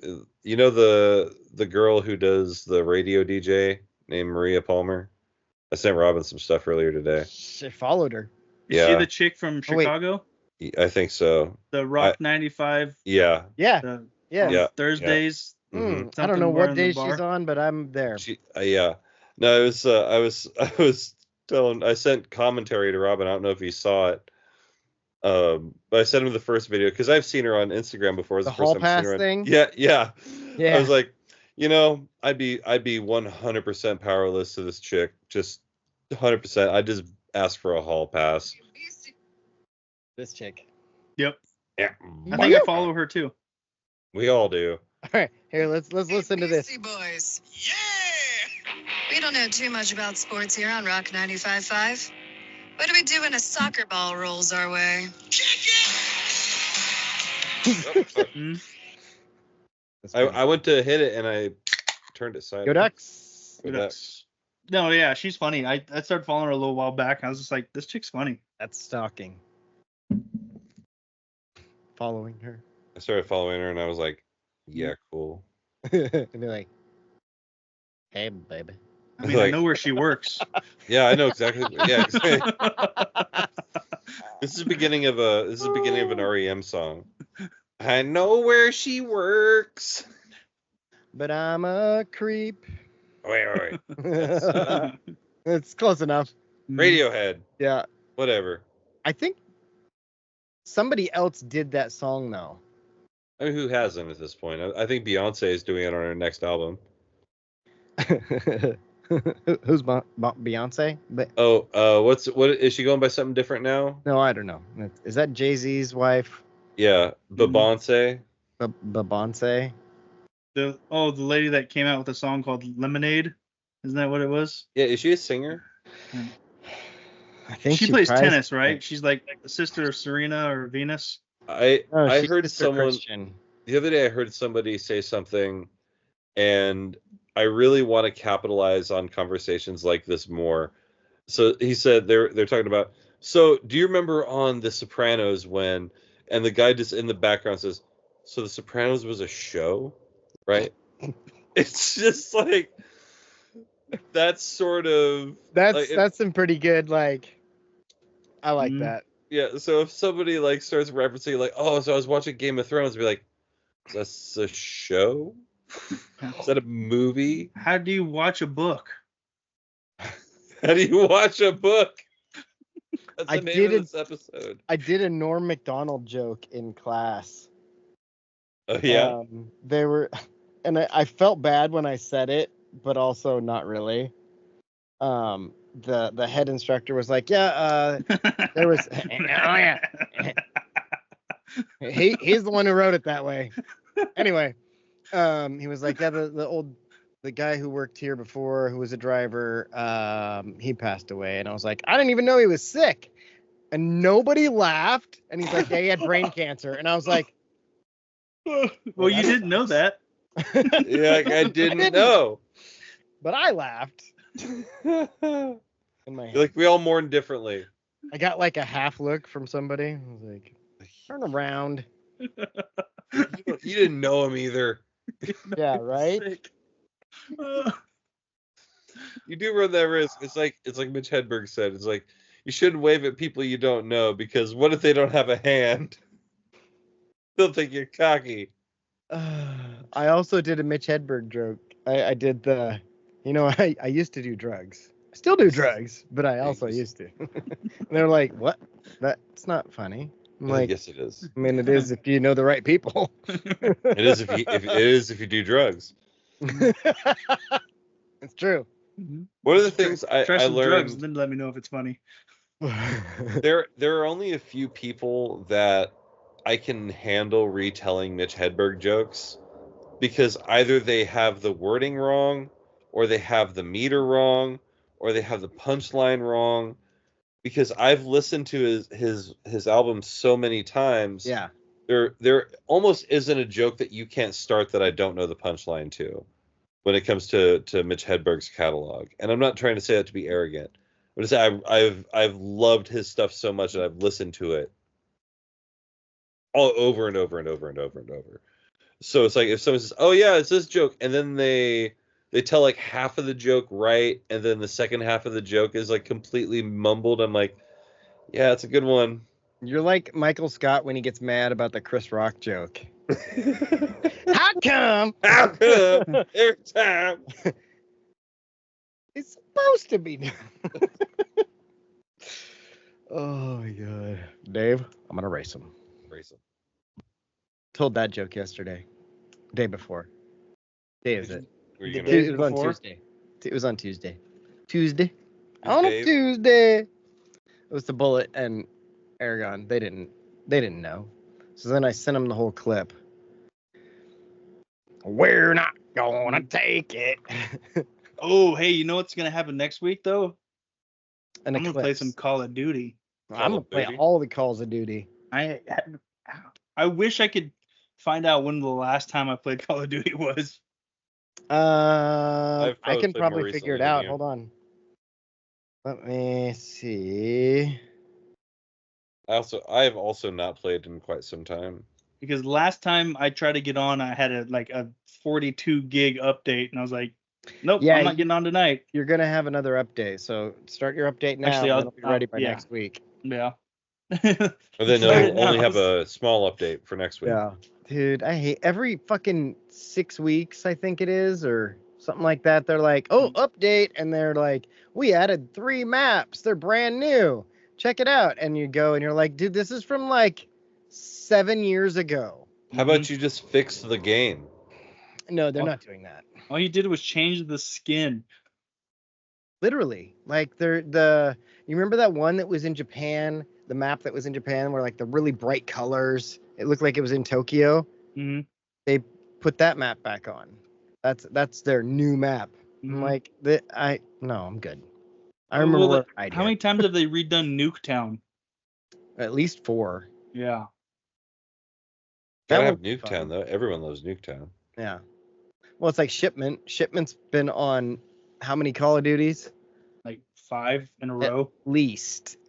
A: You know the girl who does the radio DJ named Maria Palmer? I sent Robin some stuff earlier today.
B: She followed her.
C: Is
A: Yeah.
C: she the chick from
B: Oh, wait.
C: Chicago?
A: I think so.
C: The Rock 95.
A: Yeah.
B: Yeah,
C: The,
B: yeah.
C: on
A: Yeah.
C: Thursdays.
A: Mhm.
B: I don't
C: Something
B: know
C: more in
B: what
C: the
B: day
C: bar.
B: she's on, but I'm there.
A: Yeah. No, it was I was telling I sent commentary to Robin. I don't know if he saw it. But I sent him the first video because I've seen her on Instagram before. It's
B: The
A: the first
B: hall
A: time I've seen her
B: pass
A: on.
B: thing?
A: Yeah.
B: Yeah.
A: I was like, I'd be 100% powerless to this chick. Just 100%. I just ask for a hall pass.
B: This chick.
C: Yep.
A: Yeah.
C: I think I follow her too.
A: We all do.
B: All right, here, let's listen to this.
F: Beastie Boys. Yeah! We don't know too much about sports here on Rock 95.5. What do we do when a soccer ball rolls our way?
A: I went to hit it and I turned it sideways.
B: Go Ducks.
A: Go Ducks.
C: No, yeah, she's funny. I started following her a little while back. I was just like, this chick's funny.
B: That's stalking. Following her.
A: I started following her and I was like, yeah, cool.
B: And be like, hey, baby.
C: I mean, I
A: Like-
C: know where she works.
A: Yeah, I know exactly. Yeah, exactly. This is the beginning of an REM song. I know where she works.
B: But I'm a creep.
A: Wait.
B: It's close enough.
A: Radiohead.
B: Yeah.
A: Whatever.
B: I think somebody else did that song, though.
A: I mean, who hasn't at this point? I think Beyonce is doing it on her next album.
B: Who's Beyonce? But
A: What is she going by something different now?
B: no, I don't know. Is that Jay-Z's wife?
A: Yeah, Beyonce.
B: Beyonce?
C: The lady that came out with a song called Lemonade. Isn't that what it was?
A: Yeah, is she a singer?
B: I think
C: She plays
B: probably-
C: tennis, right? She's like the sister of Serena or Venus.
A: I
B: she's
A: heard
B: Mr.
A: someone
B: Christian.
A: the other day. I heard somebody say something, and I really want to capitalize on conversations like this more. So he said they're talking about. So do you remember on The Sopranos when? And the guy just in the background says, "So The Sopranos was a show, right?" It's just like that's sort of
B: That's some pretty good, like, I like
C: Mhm.
B: that.
A: yeah. So if somebody like starts referencing like, "Oh, so I was watching Game of Thrones," be like, "Is that a show? Is that a movie?
C: How do you watch a book?
A: How do you watch a book?" That's the
B: I
A: name of
B: did
A: this episode.
B: I did a Norm Macdonald joke in class.
A: Oh yeah.
B: They were, and I felt bad when I said it, but also not really. The head instructor was like, yeah, there was, oh yeah, he's the one who wrote it that way. Anyway, he was like, yeah, the guy who worked here before, who was a driver, he passed away. And I was like, I didn't even know he was sick. And nobody laughed. And he's like, yeah, he had brain cancer. And I was like,
C: Well, you didn't know that.
A: Yeah, I didn't know.
B: but I laughed in my head.
A: Like we all mourn differently.
B: I got like a half look from somebody. I was like, turn around.
A: You didn't know him either.
B: Yeah, right?
C: Sick.
A: You do run that risk. It's like Mitch Hedberg said. It's like you shouldn't wave at people you don't know because what if they don't have a hand? They'll think you're cocky.
B: I also did a Mitch Hedberg joke. I did the, I used to do drugs. I still do drugs, but I also used to. And they're like, what? That's not funny. I'm like,
A: yes, it is.
B: I mean, it is if you know the right people.
A: It is if you do drugs.
B: It's true.
A: One of the things
C: Try
A: I
C: some drugs,
A: learned.
C: then let me know if it's funny.
A: There are only a few people that I can handle retelling Mitch Hedberg jokes because either they have the wording wrong, or they have the meter wrong, or they have the punchline wrong. Because I've listened to his album so many times.
B: Yeah.
A: There almost isn't a joke that you can't start that I don't know the punchline to when it comes to Mitch Hedberg's catalog. And I'm not trying to say that to be arrogant. But to say I've loved his stuff so much that I've listened to it all over and over and over and over and over. So it's like if someone says, "Oh yeah, it's this joke," and then they tell like half of the joke right, and then the second half of the joke is like completely mumbled. I'm like, yeah, it's a good one.
B: You're like Michael Scott when he gets mad about the Chris Rock joke. How come?
A: How come every time?
B: It's supposed to be. Oh my god, Dave, I'm gonna race him.
A: Race him.
B: Told that joke yesterday, day before. Day is it?
A: Were you
C: The
A: gonna?
C: day-
B: It was on
C: before?
B: Tuesday. It was on Tuesday. Tuesday.
A: Is
B: On a
A: Dave-
B: Tuesday. It was the Bullet and Aragon. They didn't know. So then I sent them the whole clip. We're not gonna take it.
C: Oh, hey, you know what's gonna happen next week though?
B: And
C: I'm gonna play some Call of Duty.
B: I'm
A: Call
B: gonna
A: of
B: play
A: Duty?
B: all the Calls of Duty.
C: I wish I could find out when the last time I played Call of Duty was.
B: I
A: probably
B: can
A: played more
B: probably figure
A: recently
B: it
A: than
B: out.
A: you.
B: Hold on. Let me see.
A: I have also not played in quite some time.
C: Because last time I tried to get on, I had a 42 gig update, and I was like, nope,
B: Yeah,
C: I'm not getting on tonight.
B: You're gonna have another update, so start your update now.
C: Actually,
B: and it'll be ready by
C: yeah.
B: next week.
C: Yeah.
A: Or then
C: Start it
A: they'll only
C: now.
A: have a small update for next week.
B: Yeah, dude, I hate every fucking 6 weeks. I think it is, or something like that. They're like, oh, update, and they're like, we added 3 maps. They're brand new. Check it out, and you go, and you're like, dude, this is from like 7 years ago.
A: How about you just fix the game?
B: No, they're not doing that.
C: All you did was change the skin.
B: Literally, like you remember that one that was in Japan, the map that was in Japan where like the really bright colors, it looked like it was in Tokyo.
C: Mm-hmm.
B: They put that map back on. That's their new map. I'm like, I'm good. I remember
C: Well,
B: what
C: how many times have they redone Nuketown?
B: at least 4.
C: Yeah.
A: Gotta
B: That
A: have
B: would be
A: Nuketown
B: fun.
A: though. Everyone loves Nuketown.
B: Yeah. Well, it's like Shipment. Shipment's been on how many Call of Duties?
C: Like 5 in a row.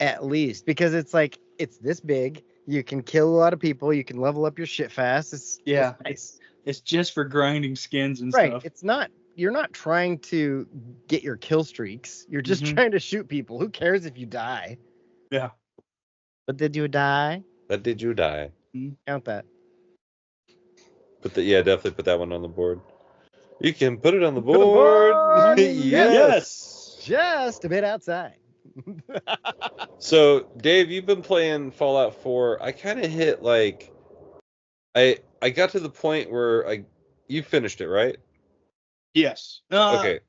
B: At least, because it's like it's this big. You can kill a lot of people. You can level up your shit fast. It's nice.
C: It's just for grinding skins and
B: Right.
C: stuff.
B: It's not. You're not trying to get your kill streaks. You're just
C: Mhm.
B: trying to shoot people. Who cares if you die?
C: Yeah.
B: But did you die?
A: But did you die?
B: Count that.
A: Definitely put that one on the board. You can put it on the
B: Put the
A: board.
B: board.
A: Yes.
B: Just a bit outside.
A: So, Dave, you've been playing Fallout 4. I kind of hit like I got to the point where you finished it, right?
C: Yes.
A: Okay.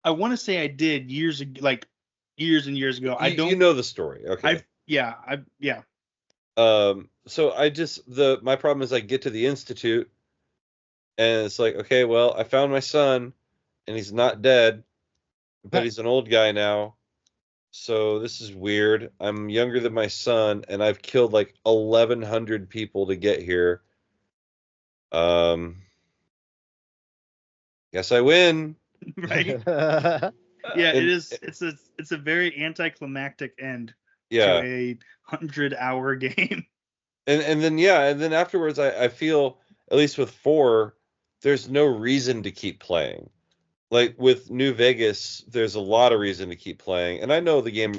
C: I want to say I did years and years ago. I don't.
A: You know the story. Okay.
C: Yeah.
A: So my problem is I get to the Institute and it's like, okay, well, I found my son and he's not dead, but he's an old guy now. So this is weird. I'm younger than my son and I've killed like 1,100 people to get here. Guess I win.
C: Right. Yeah,
A: And-
C: it is. It's a very anticlimactic end
A: Yeah.
C: to a 100-hour game.
A: And then afterwards, I feel, at least with 4, there's no reason to keep playing. Like with New Vegas, there's a lot of reason to keep playing, and I know the game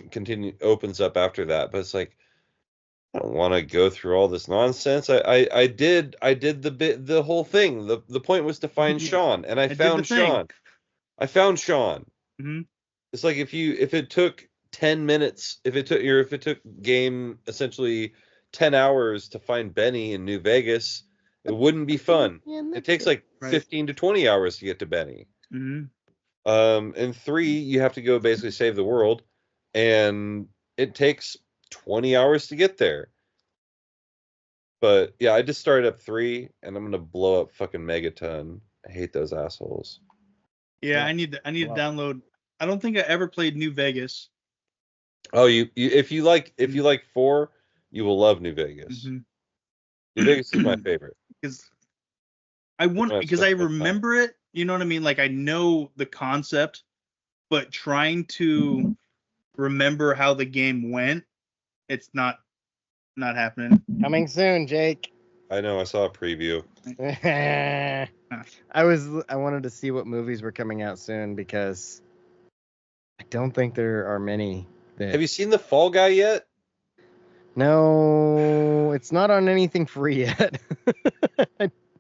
A: opens up after that, but it's like, I don't want to go through all this nonsense. I did the whole thing. The point was to find Sean, and I
C: did
A: found
C: the thing.
A: Sean. I found Sean.
C: hmm
A: It's like if it took 10 minutes, if it took game essentially 10 hours to find Benny in New Vegas, it wouldn't be fun. It takes like
C: Right.
A: 15 to 20 hours to get to Benny.
C: hmm
A: And 3, you have to go basically save the world, and it takes 20 hours to get there. But yeah, I just started up 3, and I'm gonna blow up fucking Megaton. I hate those assholes.
C: Yeah,
B: Yeah.
C: I need to download. I don't think I ever played New Vegas.
A: Oh, you if you like 4, you will love New Vegas.
C: Mhm.
A: New Vegas is my favorite.
C: Because I want
A: Yeah,
C: because
A: it's
C: I
A: fun time.
C: remember it. You know what I mean? Like I know the concept, but trying to remember how the game went, it's not happening.
B: Coming soon, Jake.
A: I know. I saw a preview.
B: I wanted to see what movies were coming out soon because I don't think there are many.
A: Have you seen the Fall Guy yet?
B: No, it's not on anything free yet.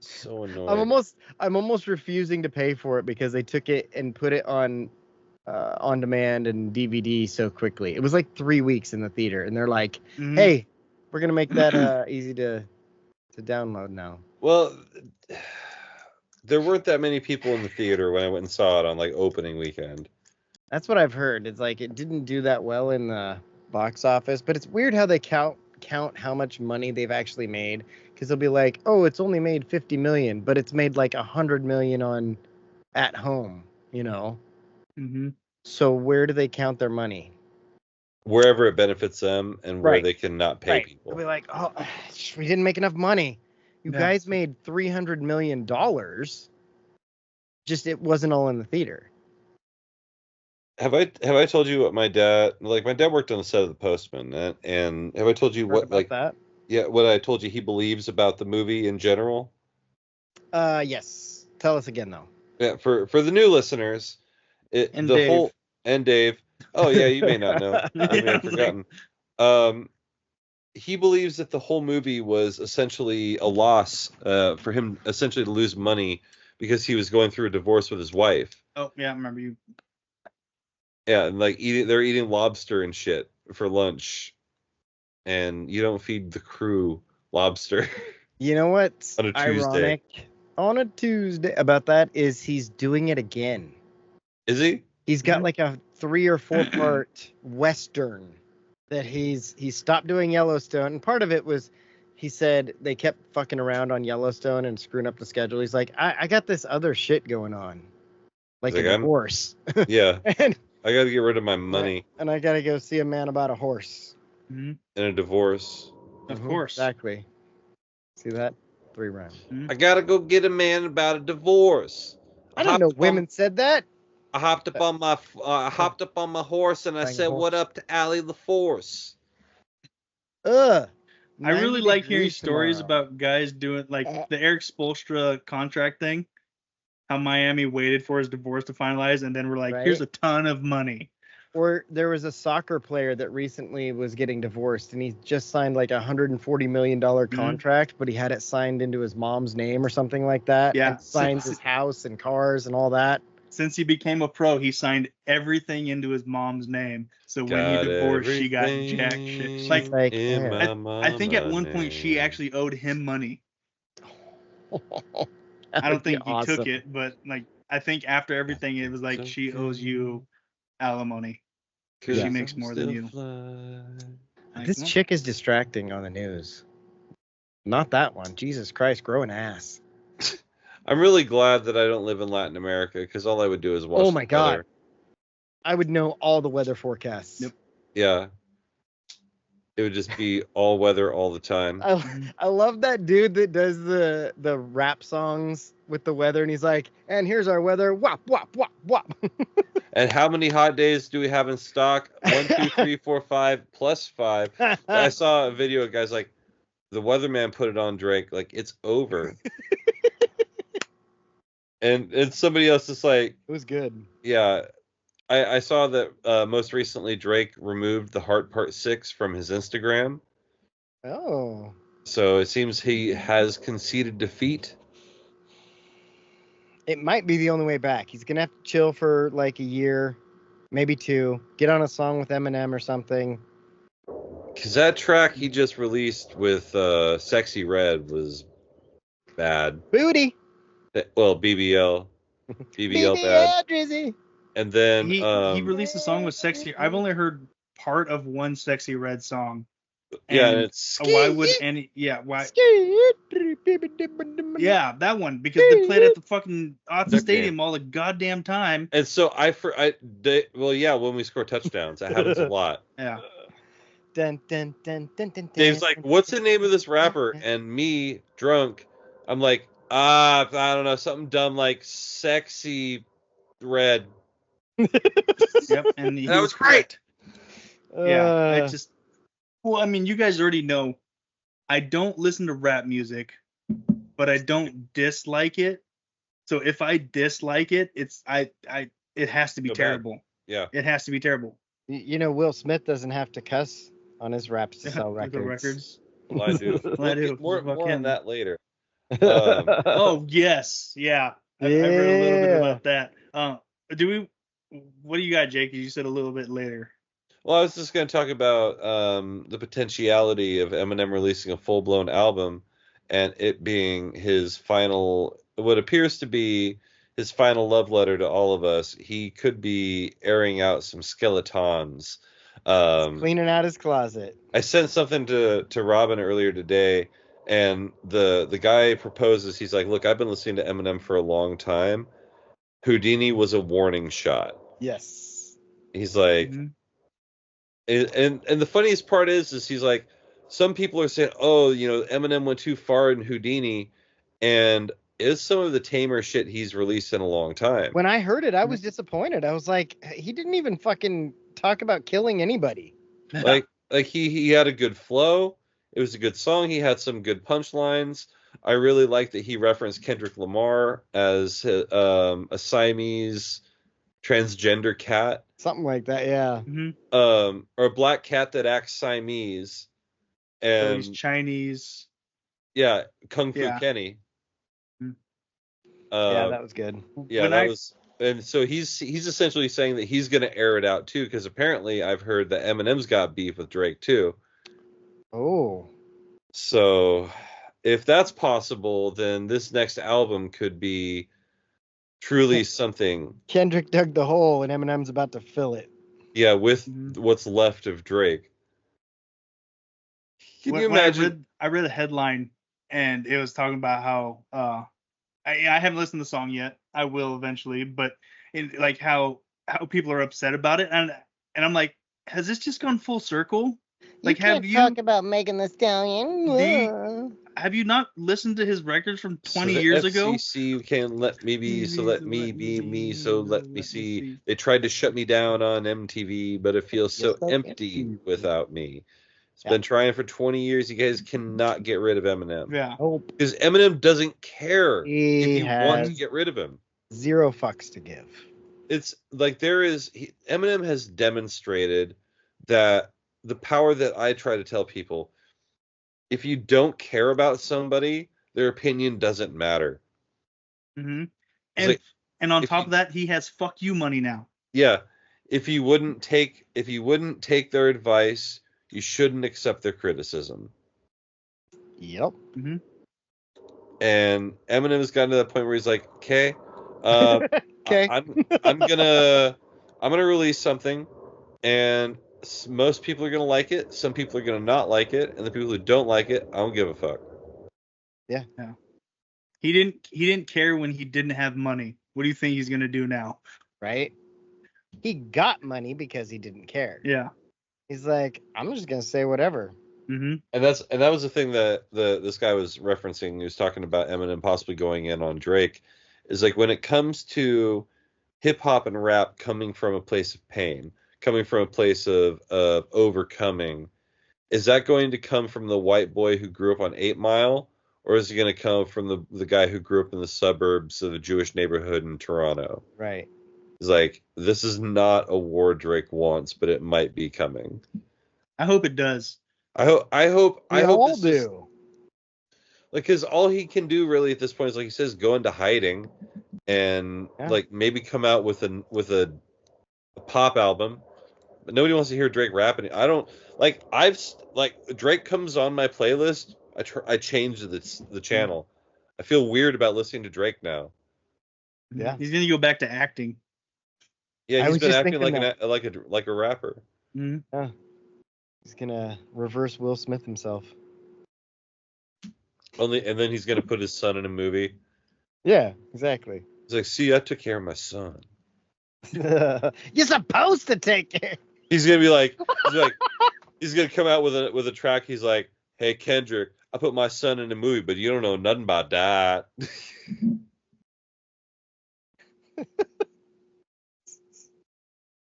A: So annoying.
B: I'm almost refusing to pay for it because they took it and put it on demand and DVD so quickly. It was like 3 weeks in the theater, and they're like,
C: Mhm.
B: "Hey, we're gonna make that easy to download now."
A: Well, there weren't that many people in the theater when I went and saw it on like opening weekend.
B: That's what I've heard. It's like it didn't do that well in the box office, but it's weird how they count how much money they've actually made, because they'll be like, "Oh, it's only made 50 million, but it's made like 100 million on at home," you know.
C: Mm-hmm.
B: So where do they count their money?
A: Wherever it benefits them and where
B: Right.
A: they can not pay people.
B: They'll be like, "Oh, we didn't make enough money. You
C: Yeah.
B: guys made $300 million. Just it wasn't all in the theater."
A: Have I told you what my dad worked on the set of The Postman, and have I told you
B: Heard
A: what
B: about that?
A: what I told you he believes about the movie in general?
B: Yes. Tell us again though.
A: Yeah, for the new listeners,
C: And Dave.
A: Dave. Oh yeah, you may not know. I may
C: Yeah,
A: have forgotten. He believes that the whole movie was essentially a loss for him, essentially to lose money because he was going through a divorce with his wife.
C: Oh yeah, I remember you.
A: Yeah, and like they're eating lobster and shit for lunch, and you don't feed the crew lobster.
B: You know what's
A: On a Tuesday.
B: ironic on a Tuesday about that is he's doing it again.
A: Is he?
B: He's got
C: Mhm.
B: like a 3 or 4 part Western that he stopped doing Yellowstone. And part of it was he said they kept fucking around on Yellowstone and screwing up the schedule. He's like, I got this other shit going on. Like
A: He's
B: a
A: like, I'm-
B: divorce.
A: Yeah,
B: and
A: I got to get rid of my money
B: I got to go see a man about a horse.
C: Mm-hmm.
A: in a divorce.
C: Of
B: Mhm,
C: course.
B: Exactly. See that? 3 rhymes.
A: I gotta go get a man about a divorce.
B: I didn't know
A: hopped up
B: women said that.
A: I hopped up on my horse and I
B: Flying
A: said,
B: horse.
A: "What up to Allie LaForce?"
B: Ugh.
C: I really
B: 90
C: like hearing
B: degrees
C: stories
B: tomorrow.
C: about guys doing like the Eric Spoelstra contract thing. How Miami waited for his divorce to finalize, and then we're like, "Here's a
B: Right.
C: ton of money."
B: Or there was a soccer player that recently was getting divorced, and he just signed like a $140 million contract, but he had it signed into his mom's name or something like that.
C: Yeah.
B: And signs his house and cars and all that.
C: Since he became a pro, he signed everything into his mom's name. So when
A: Got
C: he divorced, she got jack shit.
A: everything
C: Like,
A: in
B: yeah.
A: my
C: I think at one
A: mama
C: point she
A: name.
C: actually owed him money.
B: That
C: I
B: would
C: don't
B: be
C: think he
B: awesome.
C: took it, but like I think after everything, it was like she owes you alimony because she
B: Yeah.
C: makes more than you. Like,
B: This
C: no.
B: chick is distracting on the news. Not that one. Jesus Christ, grow an ass.
A: I'm really glad that I don't live in Latin America because all I would do is watch.
B: Oh my
A: the
B: God.
A: weather.
B: I would know all the weather forecasts.
C: Yep.
A: Yeah. It would just be all weather all the time.
B: I love that dude that does the rap songs with the weather, and he's like, "And here's our weather, wop wop wop wop."
A: And how many hot days do we have in stock? 1, 2, 3, 4, 5 plus 5. I saw a video of guys like the weatherman put it on Drake like it's over. and somebody else is like,
B: It was good.
A: yeah. I saw that most recently Drake removed the Heart Part 6 from his Instagram.
B: Oh.
A: So it seems he has conceded defeat.
B: It might be the only way back. He's going to have to chill for like a year, maybe 2. Get on a song with Eminem or something.
A: Because that track he just released with Sexy Red was bad.
B: Booty.
A: Well, BBL. BBL bad.
B: Drizzy.
A: And then
C: He released a song with Sexy. I've only heard part of one Sexy Red song.
A: yeah,
C: And
A: and it's
C: why would any? Yeah, why? Yeah, that one because they played at the fucking Austin Stadium all the goddamn time.
A: and so when we score touchdowns, that happens a lot.
C: Yeah.
B: Dun, dun, dun, dun, dun,
A: Dave's
B: dun,
A: like, "What's the name of this rapper?" And me, drunk, I'm like, I don't know, something dumb like Sexy Red.
C: Yep. And he
A: That was great.
C: Yeah. I just. Well, I mean, you guys already know. I don't listen to rap music, but I don't dislike it. So if I dislike it, it has to be
A: So bad.
C: terrible.
A: Yeah.
C: It has to be terrible.
B: You know, Will Smith doesn't have to cuss on his raps to sell
C: With the
B: records.
A: Well, I do.
C: I do.
A: More
C: Fuck
A: on
C: him.
A: that later.
C: Oh yes, yeah. I read a little bit
B: Yeah.
C: about that. What do you got, Jake? You said a little bit later.
A: Well, I was just going to talk about the potentiality of Eminem releasing a full-blown album and it being his final, what appears to be his final love letter to all of us. He could be airing out some skeletons.
B: Cleaning out his closet.
A: I sent something to Robin earlier today, and the guy proposes, he's like, look, I've been listening to Eminem for a long time. Houdini was a warning shot.
B: Yes.
A: He's like,
C: Mhm.
A: and the funniest part is he's like, some people are saying, oh, Eminem went too far in Houdini, and is some of the tamer shit he's released in a long time.
B: When I heard it, I was disappointed. I was like, he didn't even fucking talk about killing anybody.
A: like he had a good flow. It was a good song. He had some good punchlines. I really like that he referenced Kendrick Lamar as a Siamese transgender cat.
B: Something like that, yeah.
C: Mhm.
A: Or a black cat that acts Siamese.
C: So
A: And
C: he's Chinese.
A: yeah, Kung Fu
C: Yeah.
A: Kenny.
C: Mhm.
B: Yeah, that was good.
A: Yeah,
C: When
A: that
C: I-
A: was, and so he's essentially saying that he's going to air it out too, because apparently I've heard that Eminem's got beef with Drake too.
B: Oh.
A: So if that's possible, then this next album could be truly something.
B: Kendrick dug the hole and Eminem's about to fill it.
A: Yeah, with
C: Mhm.
A: what's left of Drake. Can
C: When-
A: you
C: when
A: imagine?
C: I read a headline and it was talking about how I haven't listened to the song yet. I will eventually, but like how people are upset about it, and I'm like, has this just gone full circle? Like, have you
B: about Megan Thee Stallion?
C: have you not listened to his records from 20
A: So the
C: years ago?
A: FCC can't let me be, so let me be me, so let me see. They tried to shut me down on MTV, but it feels so
B: Yes, so
A: empty
B: empty.
A: without me. It's
B: Yeah.
A: been trying for 20 years. You guys cannot get rid of Eminem.
C: Yeah.
B: Oh,
A: Because Eminem doesn't care
B: He
A: if you want to
B: has-
A: get rid of him.
B: 0 fucks to give.
A: It's like Eminem has demonstrated that the power that I try to tell people, if you don't care about somebody, their opinion doesn't matter.
C: hmm
A: It's
C: And
A: like,
C: and on
A: if
C: top
A: you-
C: of that, he has fuck you money now.
A: yeah, if you wouldn't take their advice, you shouldn't accept their criticism.
B: Yep.
A: And Eminem has gotten to that point where he's like, okay,
B: Okay.
A: I'm gonna release something, and most people are gonna like it. Some people are gonna not like it, and the people who don't like it, I don't give a fuck.
C: He didn't care when he didn't have money. What do you think he's gonna do now?
B: Right? He got money because he didn't care.
C: Yeah.
B: He's like, I'm just gonna say whatever.
C: hmm
A: And that was the thing that this guy was referencing. He was talking about Eminem possibly going in on Drake. Is like when it comes to hip hop and rap coming from a place of pain, coming from a place of overcoming, is that going to come from the white boy who grew up on 8 Mile, or is it going to come from the guy who grew up in the suburbs of a Jewish neighborhood in Toronto?
B: Right.
A: It's like, this is not a war Drake wants, but it might be coming.
C: I hope it does.
A: I hope
B: We all do.
A: Like, because all he can do really at this point is, like he says, go into hiding and like maybe come out with a pop album. But nobody wants to hear Drake rapping. I don't like. Drake comes on my playlist. I changed the channel. I feel weird about listening to Drake now.
B: Yeah.
C: He's gonna go back to acting.
A: Yeah, he's been acting like a rapper.
C: Mm-hmm.
B: Yeah. He's gonna reverse Will Smith himself.
A: And then he's gonna put his son in a movie.
B: Yeah, exactly.
A: He's like, see, I took care of my son.
B: You're supposed to take care.
A: He's gonna be like, he's gonna come out with a track. He's like, hey Kendrick, I put my son in a movie, but you don't know nothing about that.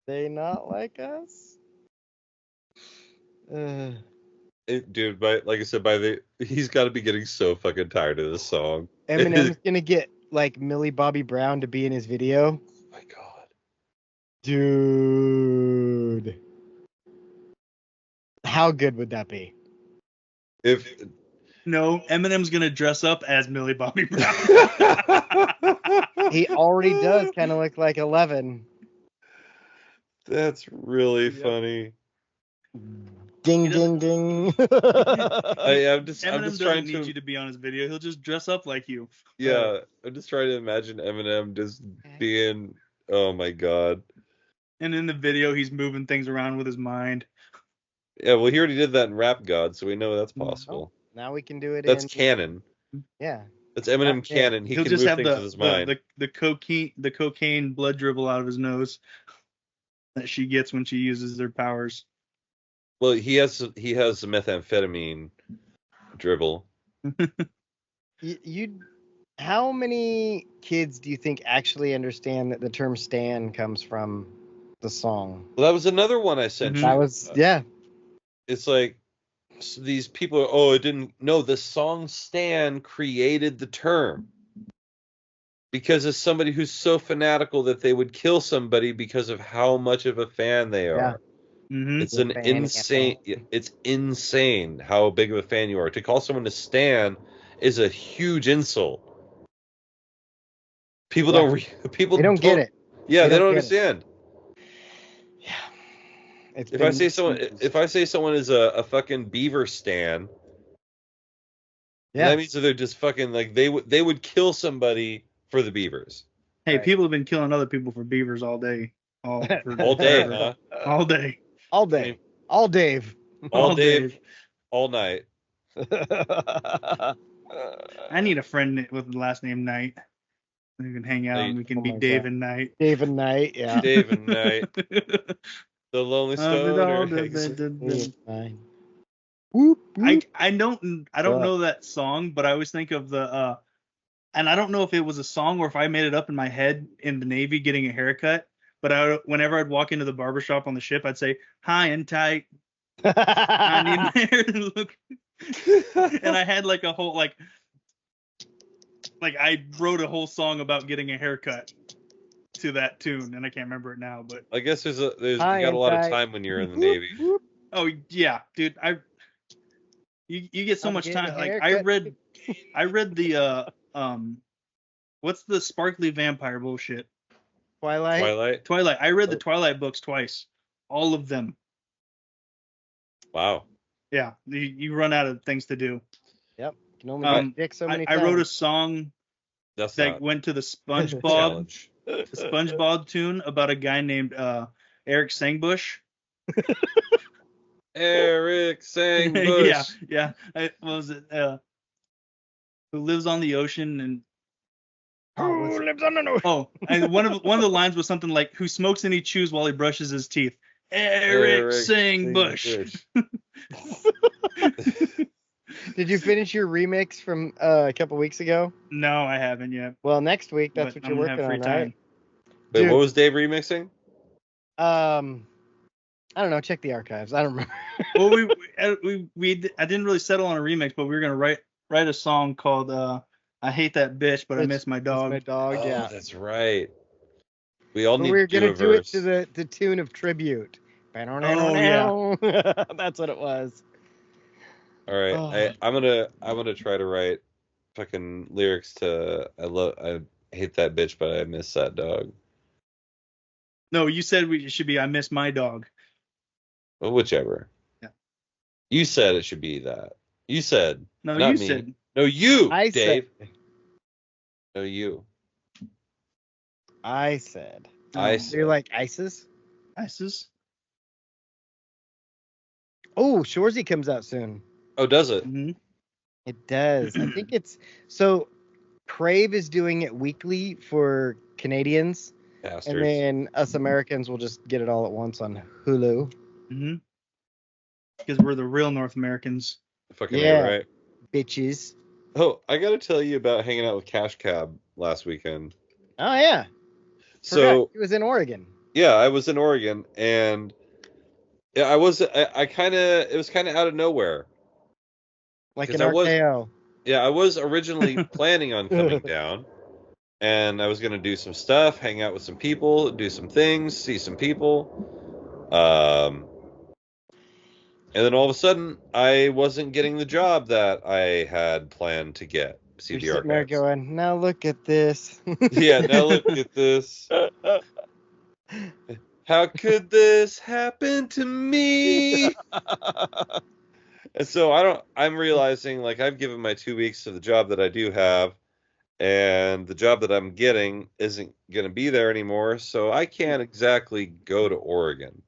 B: They not like us?
A: Dude, like I said, he's got to be getting so fucking tired of this song.
B: Eminem's gonna get like Millie Bobby Brown to be in his video.
A: Oh my god,
B: dude, how good would that be?
C: No, Eminem's gonna dress up as Millie Bobby Brown.
B: He already does kind of look like 11.
A: That's really funny.
B: Ding, ding, ding.
C: Eminem
A: I'm just
C: doesn't
A: trying
C: need you to be on his video. He'll just dress up like you.
A: Yeah, I'm just trying to imagine Eminem just being, oh my god.
C: And in the video, he's moving things around with his mind.
A: Yeah, well, he already did that in Rap God, so we know that's possible.
B: Oh, now we can do it.
A: That's canon.
B: Yeah.
A: That's Eminem canon. He
C: He'll
A: can
C: just
A: move
C: have
A: things with his mind.
C: the cocaine blood dribble out of his nose that she gets when she uses their powers.
A: Well, he has the methamphetamine dribble.
B: How many kids do you think actually understand that the term "stan" comes from the song?
A: Well, that was another one I sent you.
B: That was
A: It's like these people are, oh, it didn't. No, the song "Stan" created the term because of somebody who's so fanatical that they would kill somebody because of how much of a fan they are.
B: Yeah.
C: Mm-hmm.
A: It's an insane. It's insane how big of a fan you are. To call someone a stan is a huge insult. People don't
B: get it.
A: Yeah, they don't understand.
B: Yeah.
A: If I say someone is a fucking beaver stan, that means that they're just fucking like they would kill somebody for the beavers.
C: Hey, people have been killing other people for beavers all day.
A: All day, huh?
C: All day.
B: All day. All Dave.
A: All Dave. All night.
C: I need a friend with the last name Knight. We can hang out and we can be Dave and Knight.
B: Dave and Knight, yeah.
A: Dave and Knight. The Lonely Stoner.
C: I don't know that song, but I always think of the and I don't know if it was a song or if I made it up in my head in the Navy getting a haircut. But whenever I'd walk into the barbershop on the ship, I'd say, "High and tight. I need my hair to look." And I had like a whole like I wrote a whole song about getting a haircut to that tune, and I can't remember it now. But
A: I guess you got a lot of time when you're in the Navy.
C: Oh yeah, dude, you get so much time. Like I read the what's the sparkly vampire bullshit?
B: Twilight.
C: I read the Twilight books twice, all of them.
A: Wow.
C: Yeah, you run out of things to do.
B: Yep. You can only get dick so many times.
C: I wrote a song that went to the SpongeBob tune about a guy named Eric Sangbush.
A: Eric Sangbush.
C: yeah. What was it? Who lives on the ocean and
B: who lives on the ocean?
C: Oh, and one of the lines was something like, "Who smokes and he chews while he brushes his teeth?" Eric Sangbush.
B: Did you finish your remix from a couple weeks ago?
C: No, I haven't yet.
B: Well, next week, that's what you're working on, right?
A: Wait,
B: Dude.
A: what was Dave remixing?
B: I don't know. Check the archives. I don't remember.
C: Well, I didn't really settle on a remix, but we were gonna write a song called "I Hate That Bitch, but I Miss My Dog."
B: My dog.
A: Oh,
B: Yeah.
A: that's right. We all
B: But
A: need
B: we were
A: to do
B: gonna
A: a
B: do it
A: verse.
B: to the tune of Tribute.
C: Oh, yeah.
B: That's what it was.
A: All right,
B: Oh.
A: I'm gonna try to write fucking lyrics to I hate that bitch, but I miss that dog.
C: No, you said it should be "I Miss My Dog."
A: Well, whichever.
C: Yeah.
A: You said it should be that. You said.
C: No,
A: not
C: you
A: me.
C: said.
A: No, you,
B: I
A: Dave.
B: said.
A: No, you.
B: I said.
A: I
C: Oh.
A: said.
B: You're like ISIS.
C: ISIS.
B: Oh, Shorzy comes out soon.
A: Oh, does it?
C: Mm-hmm.
B: It does. I think it's so. Crave is doing it weekly for Canadians,
A: Bastards.
B: and then us Americans will just get it all at once on Hulu.
C: Mm-hmm. Because we're the real North Americans.
A: Fucking
B: Yeah.
A: A, right?
B: Bitches.
A: Oh, I gotta tell you about hanging out with Cash Cab last weekend.
B: Oh yeah.
A: So
B: he was in Oregon.
A: yeah, I was in Oregon, and yeah, I was it was kind of out of nowhere.
B: Like
A: 'Cause
B: an
A: I was-
B: RKO.
A: Yeah, I was originally planning on coming down, and I was gonna do some stuff, hang out with some people, do some things, see some people. And then all of a sudden, I wasn't getting the job that I had planned to get. See
B: You're
A: the
B: sitting there
A: archives.
B: going, now look at this.
A: Yeah, now look at this. How could this happen to me? And so I'm realizing like I've given my 2 weeks to the job that I do have, and the job that I'm getting isn't going to be there anymore. So I can't exactly go to Oregon,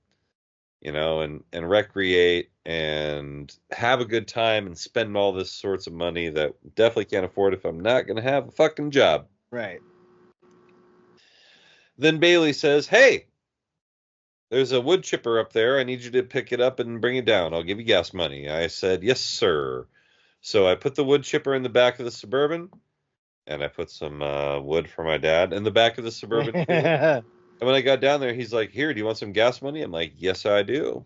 A: and recreate and have a good time and spend all this sorts of money that definitely can't afford if I'm not going to have a fucking job.
B: Right.
A: Then Bailey says, "Hey, there's a wood chipper up there. I need you to pick it up and bring it down. I'll give you gas money." I said, "Yes, sir." So I put the wood chipper in the back of the Suburban, and I put some wood for my dad in the back of the Suburban too. And when I got down there, he's like, "Here, do you want some gas money?" I'm like, "Yes, I do."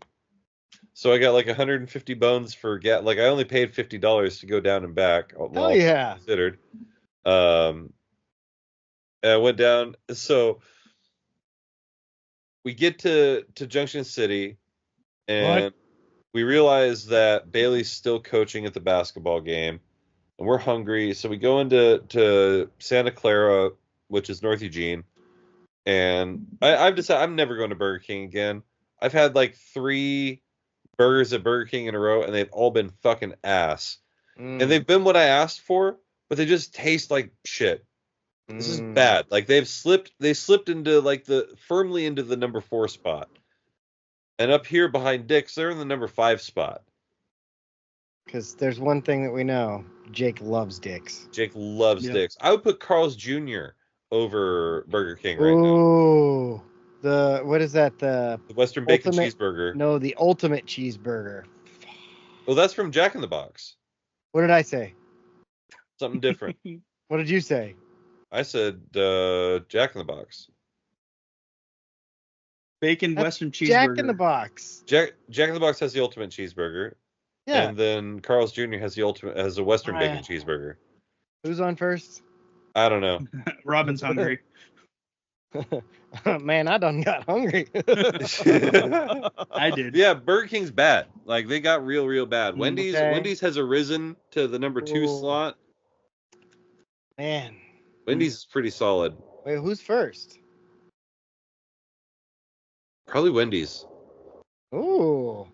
A: So I got like 150 bones for gas. Like I only paid $50 to go down and back.
B: Oh yeah.
A: Considered. And I went down. So we get to Junction City, and we realize that Bailey's still coaching at the basketball game, and we're hungry. So we go into Santa Clara, which is North Eugene, and I've decided I'm never going to Burger King again. I've had like 3 burgers at Burger King in a row, and they've all been fucking ass. And they've been what I asked for, but they just taste like shit. This is bad. Like they slipped into like firmly into the number 4 spot. And up here behind Dick's, they're in the number 5 spot.
B: Because there's one thing that we know. Jake loves Dick's.
A: Jake loves Dick's. I would put Carl's Jr. over Burger King right now.
B: Ooh. What is that? The
A: Western Bacon
B: ultimate-
A: Cheeseburger.
B: No, the ultimate cheeseburger.
A: Well, that's from Jack in the Box.
B: What did I say?
A: Something different.
B: What did you say?
A: I said Jack in the Box.
C: Bacon
B: That's
C: Western cheeseburger.
B: Jack in the Box.
A: Jack in the Box has the ultimate cheeseburger.
B: Yeah.
A: And then Carl's Jr. has a Western Bacon Cheeseburger.
B: Who's on first?
A: I don't know.
C: Robin's hungry.
B: Man, I done got hungry.
C: I did.
A: Yeah, Burger King's bad. Like they got real bad. Wendy's has arisen to the number 2
B: Ooh.
A: slot.
B: Man.
A: Wendy's is pretty solid.
B: Wait, who's first?
A: Probably Wendy's.
B: Ooh.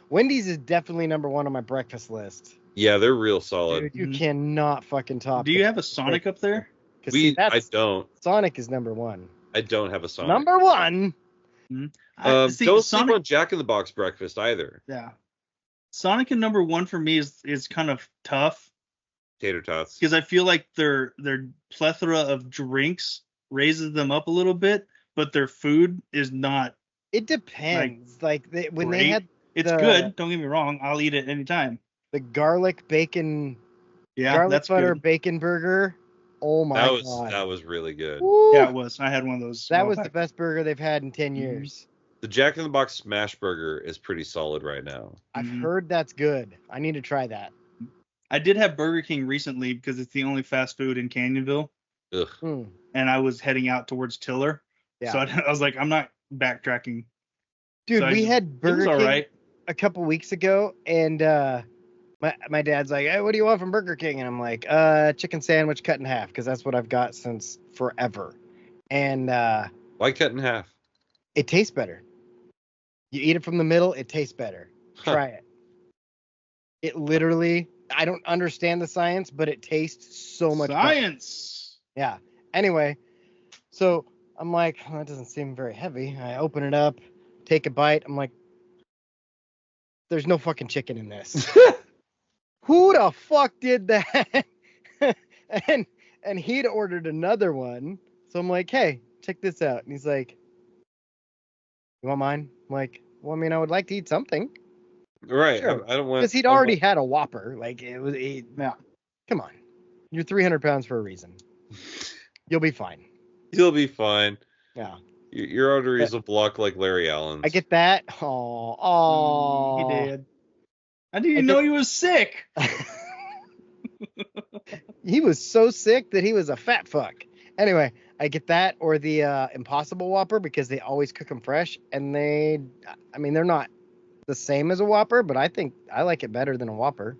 B: Wendy's is definitely number 1 on my breakfast list.
A: Yeah, they're real solid.
B: Dude, you cannot fucking top.
C: Do you have a Sonic up there?
A: I don't.
B: Sonic is number 1.
A: I don't have a Sonic.
B: Number 1.
A: Don't sleep
C: Sonic,
A: on Jack in the Box breakfast either.
C: yeah. Sonic and number 1 for me is kind of tough
A: Tater tots.
C: because I feel like their plethora of drinks raises them up a little bit, but their food is not.
B: It depends. Like when they
C: great.
B: had
C: It's
B: the-
C: good. Don't get me wrong. I'll eat it anytime.
B: the garlic bacon,
C: Yeah,
B: garlic
C: that's
B: butter
C: good.
B: bacon burger, Oh my god.
A: That was really good.
B: Woo!
C: Yeah, it was. I had one of those.
B: That
C: well
B: was the
C: back.
B: best burger they've had in 10
C: Mhm.
B: years.
A: The Jack in the Box Smash Burger is pretty solid right now.
B: I've
C: Mhm.
B: heard that's good. I need to try that.
C: I did have Burger King recently because it's the only fast food in Canyonville,
A: Ugh.
B: Hmm.
C: and I was heading out towards Tiller.
B: Yeah.
C: So I was like, I'm not backtracking.
B: Dude,
C: So I
B: we
C: just-
B: had
C: It was
B: Burger
C: all
B: King
C: right.
B: a couple weeks ago, and my dad's like, "Hey, what do you want from Burger King?" And I'm like, chicken sandwich cut in half, because that's what I've got since forever. And
A: Why cut in half?
B: it tastes better. You eat it from the middle, it tastes better.
A: Huh.
B: Try it. It literally, I don't understand the science, but it tastes so much better.
C: Science.
B: Yeah. Anyway, so I'm like, that doesn't seem very heavy. I open it up, take a bite. I'm like, there's no fucking chicken in this. Who the fuck did that? and he'd ordered another one. So I'm like, hey, check this out. And he's like, you want mine? I'm like, well, I mean, I would like to eat something.
A: Right.
B: Sure.
A: I don't want.
B: Because he'd already had a Whopper. Like,
C: Yeah.
B: come on. You're 300 pounds for a reason. You'll be fine.
A: You'll be fine.
B: Yeah.
A: Your arteries will block like Larry Allen's.
B: I get that. Oh,
C: He did. I didn't even know he was sick.
B: He was so sick that he was a fat fuck. Anyway, I get that, or the Impossible Whopper, because they always cook them fresh, and they're not the same as a Whopper, but I think I like it better than a Whopper.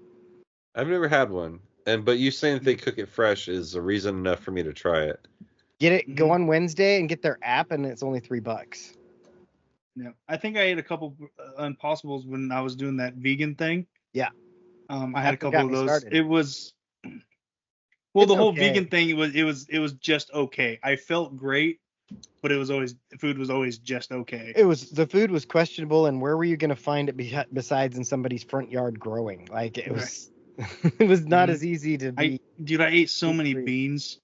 A: I've never had one, but you saying that they cook it fresh is a reason enough for me to try it.
B: Get it, go
C: Mhm.
B: on Wednesday and get their app, and it's only $3.
C: Yeah, I think I ate a couple Impossibles when I was doing that vegan thing.
B: Yeah.
C: I had a couple
B: got
C: of
B: me
C: those.
B: started.
C: It was well,
B: It's
C: the whole
B: okay.
C: vegan thing it was just okay. I felt great, but the food was always just okay.
B: The food was questionable, and where were you going to find it besides in somebody's front yard growing? Like, it was, it was not
C: Mhm.
B: as easy to be.
C: I ate so many
B: Gluten-free.
C: beans.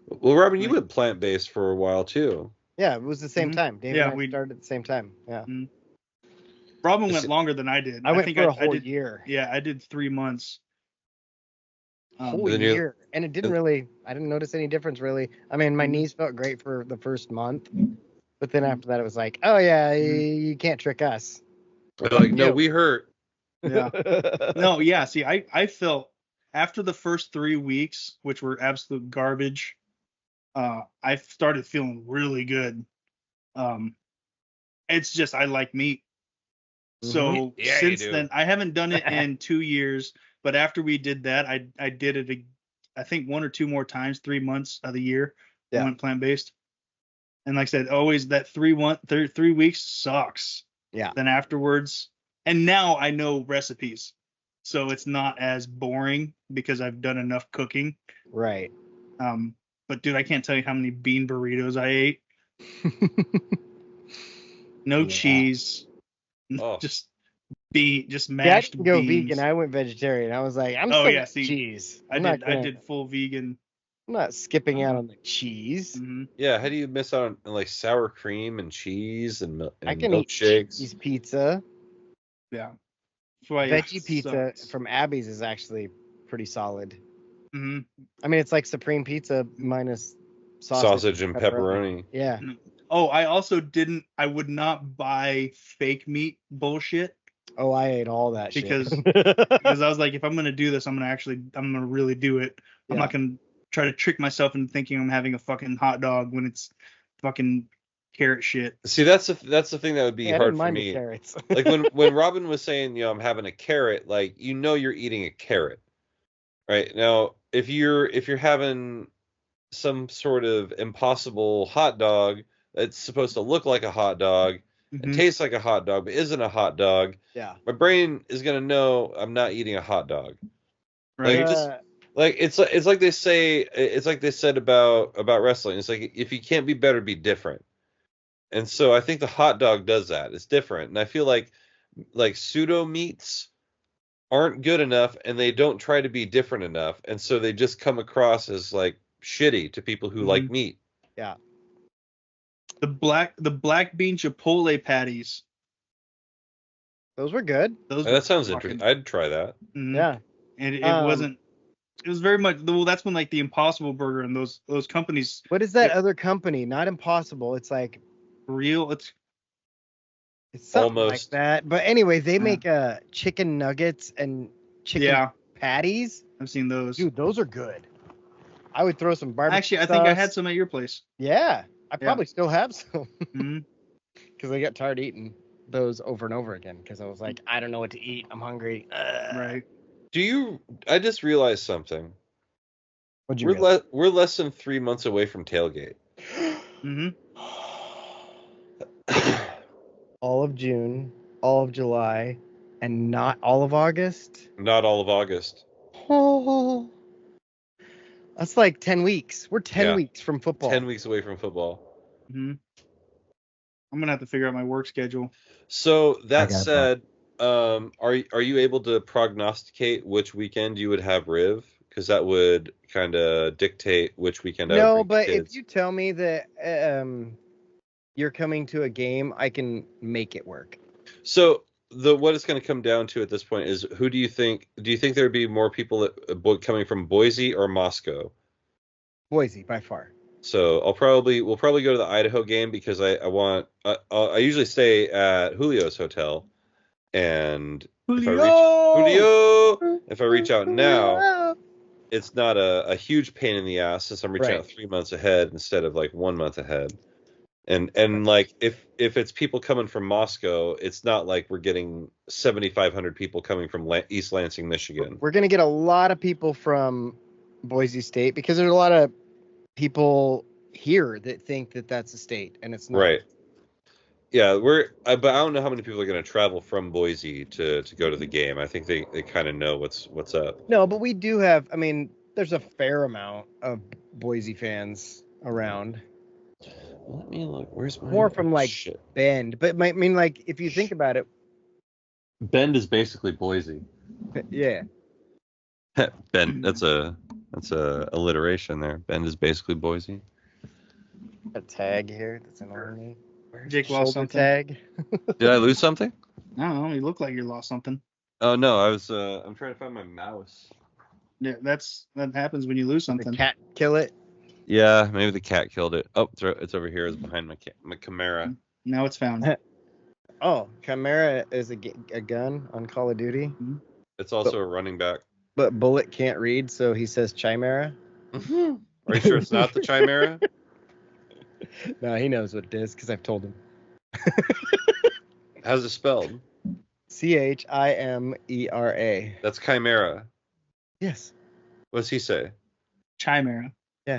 A: Well, Robin, you
C: Like-
A: went plant-based for a while too.
B: Yeah, it was the same
C: Mhm.
B: time. Dave
C: Yeah,
B: and I
C: we-
B: started at the same time. Yeah.
C: Robin
A: Is
C: went
A: it-
C: longer than I did.
B: I went
C: think
B: for a
C: I
B: whole
C: did.
B: year.
C: Yeah, I did 3 months.
B: Whole
A: Then you-
B: year. And it didn't really, I didn't notice any difference really. I mean, my
C: Mhm.
B: knees felt great for the first month, but then after that, it was like, oh yeah, you can't trick us.
A: They're like, no,
B: Yeah.
A: we hurt.
C: Yeah. No, yeah. See, I felt after the first 3 weeks, which were absolute garbage, I started feeling really good. It's just I like meat. So
A: Yeah, you
C: since
A: do.
C: then, I haven't done it in 2 years. But after we did that, I did it. I think 1 or 2 more times, 3 months of the year.
B: Yeah.
C: I went plant based. And like I said, always that 3 weeks sucks.
B: Yeah.
C: Then afterwards, and now I know recipes, so it's not as boring because I've done enough cooking.
B: Right.
C: But dude, I can't tell you how many bean burritos I ate. No
B: Yeah.
C: cheese,
A: Oh.
C: just
B: I
C: mashed
B: didn't go
C: beans.
B: vegan. I went vegetarian. I was like, I'm
C: Oh,
B: still
C: yeah,
B: gonna
C: see,
B: cheese.
C: I did full vegan.
B: I'm not skipping out on the cheese.
C: hmm
A: Yeah, how do you miss out on like sour cream and cheese and
B: I can eat
A: milkshakes?
B: cheese pizza.
C: Yeah. That's why it
B: Veggie pizza
C: sucks.
B: from Abby's is actually pretty solid.
C: Mhm.
B: I mean, it's like Supreme Pizza minus
A: Sausage and pepperoni.
B: Yeah.
C: Oh, I would not buy fake meat bullshit
B: Oh, I ate all that
C: Because-
B: shit.
C: because I was like, if I'm gonna do this, I'm gonna really do it. I'm
B: Yeah.
C: not gonna try to trick myself into thinking I'm having a fucking hot dog when it's fucking carrot shit.
A: See, that's the thing that would be
B: Yeah, I
A: hard
B: didn't
A: for
B: mind the
A: me.
B: carrots.
A: Like when Robin was saying, I'm having a carrot, like you're eating a carrot, right? Now, if you're having some sort of impossible hot dog that's supposed to look like a hot dog and
C: Mhm.
A: taste like a hot dog but isn't a hot dog,
B: Yeah.
A: my brain is gonna know I'm not eating a hot dog.
C: Right.
A: Like, just- Like it's like they said about wrestling. It's like if you can't be better, be different. And so I think the hot dog does that. It's different, and I feel like pseudo meats aren't good enough, and they don't try to be different enough, and so they just come across as like shitty to people who like meat.
B: Yeah.
C: The black bean chipotle patties.
B: Those were good.
C: Those
A: That sounds
C: fucking-
A: interesting. I'd try that.
C: Mhm.
B: Yeah.
C: And it
B: Um,
C: wasn't It was very much. Well, that's when like the Impossible Burger and those companies.
B: What is that other company? Not Impossible. It's like
C: Real. It's
B: something like
A: Almost.
B: that. But anyway, they
C: Yeah.
B: make chicken nuggets and chicken
C: yeah.
B: patties.
C: I've seen those.
B: Dude, those are good. I would throw some barbecue
C: Actually, I think I
B: sauce.
C: had some at your place.
B: Yeah, I probably still have some
C: hmm
B: because I got tired eating those over and over again because I was like, I don't know what to eat. I'm hungry.
C: Right.
A: I just realized something.
B: What'd you realize?
A: We're less than 3 months away from tailgate.
C: hmm
B: All of June, all of July, and not all of August.
A: Not all of August.
B: Oh, that's like 10 weeks. We're 10
A: Yeah.
B: weeks from football.
A: 10 weeks away from football.
C: hmm I'm gonna have to figure out my work schedule.
A: So that
B: got it,
A: said, are you able to prognosticate which weekend you would have Riv? Because that would kind of dictate which weekend I would
B: No,
A: bring the
B: but
A: kids.
B: if you tell me that you're coming to a game, I can make it work.
A: So what it's going to come down to at this point is who do you think there would be more people coming from Boise or Moscow?
B: Boise, by far.
A: So we'll probably go to the Idaho game because I usually stay at Julio's hotel, and if I reach out now, it's not a huge pain in the ass since I'm reaching out 3 months ahead instead of like 1 month ahead. And like if it's people coming from Moscow, it's not like we're getting 7,500 people coming from East Lansing, Michigan.
B: We're gonna get a lot of people from Boise State because there's a lot of people here that think that that's a state, and it's not.
A: Right. Yeah, but I don't know how many people are going to travel from Boise to go to the game. I think they kind of know what's up.
B: No, but we do have. I mean, there's a fair amount of Boise fans around.
A: Let me look. Where's my
B: More from like
A: shit?
B: Bend, but I mean, like if you think about it,
A: Bend is basically Boise.
B: yeah.
A: Bend. That's a alliteration there. Bend is basically Boise.
B: A tag here that's annoying me.
C: Jake lost
B: Shoulder
C: something.
B: tag.
A: Did I lose something?
C: I don't know. You look like you lost something.
A: Oh no, I was. I'm trying to find my mouse.
C: Yeah, that happens when you lose something.
B: The cat kill it.
A: Yeah, maybe the cat killed it. Oh, it's over here. It's behind my Camara.
C: Now it's found.
B: Oh, Chimera is a gun on Call of Duty,
A: It's also a running back.
B: but Bullet can't read, so he says Chimera.
A: Are you sure it's not the Chimera?
B: No, he knows what it is because I've told him.
A: How's it spelled?
B: Chimera.
A: That's Chimera.
B: Yes.
A: What's he say?
C: Chimera.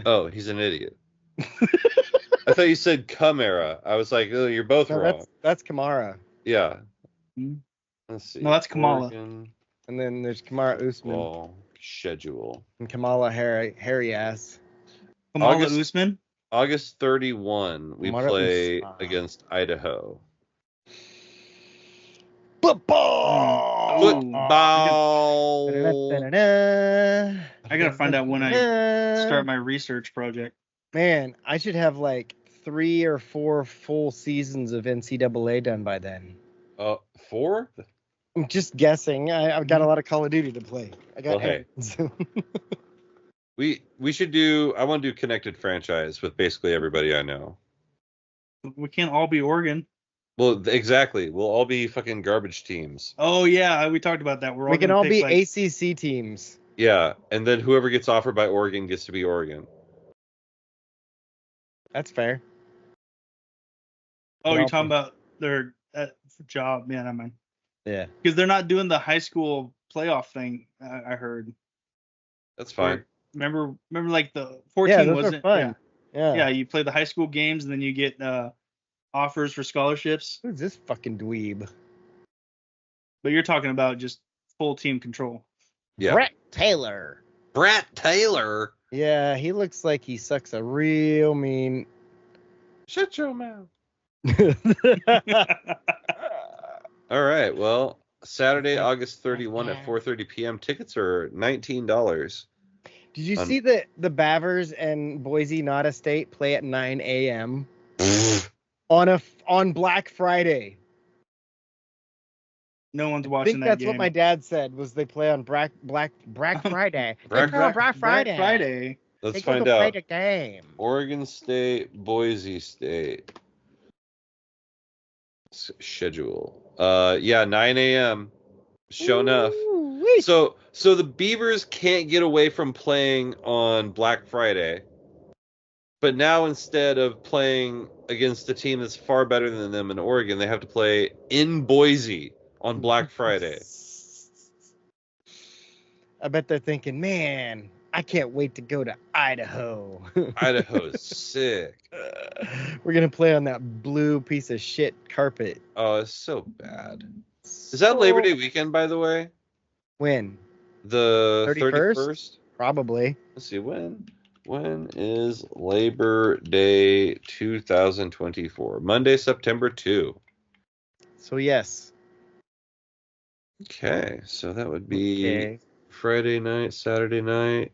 A: Oh, he's an idiot. I thought you said Chimera. I was like, oh, you're both
B: No,
A: wrong.
B: that's Kamara.
A: Yeah.
C: Hmm.
A: Let's see.
C: No, that's Kamala.
A: Oregon
B: And then there's Kamara Usman
A: ball schedule.
B: and Kamala hairy ass.
C: Kamala
A: August-
C: Usman.
A: August 31, we
B: Kamara
A: play
B: Usman.
A: against Idaho.
B: Football.
A: Football.
B: Da-da-da-da-da.
C: I gotta find out when I start my research project.
B: Man, I should have like 3 or 4 full seasons of NCAA done by then.
A: 4?
B: I'm just guessing. I've got a lot of Call of Duty to play. I got
A: Well, hey.
B: errands.
A: We should do. I want to do connected franchise with basically everybody I know.
C: We can't all be Oregon.
A: Well, exactly. We'll all be fucking garbage teams.
C: Oh yeah, we talked about that.
B: We can all be ACC teams.
A: Yeah, and then whoever gets offered by Oregon gets to be Oregon.
B: That's fair.
C: Oh, you're talking about their job? Yeah, never mind.
B: Yeah.
C: Because they're not doing the high school playoff thing. I heard.
A: That's fine.
C: Remember, like the 14
B: Yeah, those
C: wasn't
B: are fun.
C: Yeah.
B: Yeah.
C: You play the high school games and then you get offers for scholarships.
B: Who's this fucking dweeb?
C: But you're talking about just full team control.
A: Yeah.
B: Brett Taylor.
A: Brett Taylor.
B: Yeah, he looks like he sucks a real mean.
A: Shut your mouth. All right. Well, Saturday, August 31 at 4:30 p.m. Tickets are $19.
B: Did you see that the Bavers and Boise Nada State play at 9 a.m. on Black Friday?
C: No one's
B: I
C: watching
B: think
C: that
B: that's
C: game.
B: what my dad said. Was they play on Black Friday? They play on Black Friday.
C: Friday.
A: Let's
B: They go
A: find
B: to play
A: out.
B: the game.
A: Oregon State, Boise State. Schedule. Yeah, 9 a.m. Sure enough.
B: Ooh-wee.
A: So the Beavers can't get away from playing on Black Friday. But now instead of playing against a team that's far better than them in Oregon, they have to play in Boise on Black Friday.
B: I bet they're thinking, man, I can't wait to go to Idaho.
A: Idaho's sick.
B: We're going to play on that blue piece of shit carpet.
A: Oh, it's so bad. Is that Labor Day weekend, by the way?
B: When?
A: The
B: 31st?
A: 31st?
B: Probably.
A: Let's see, when is Labor Day 2024? Monday, September 2.
B: So, yes.
A: Okay, so that would be
B: Okay.
A: Friday night, Saturday night.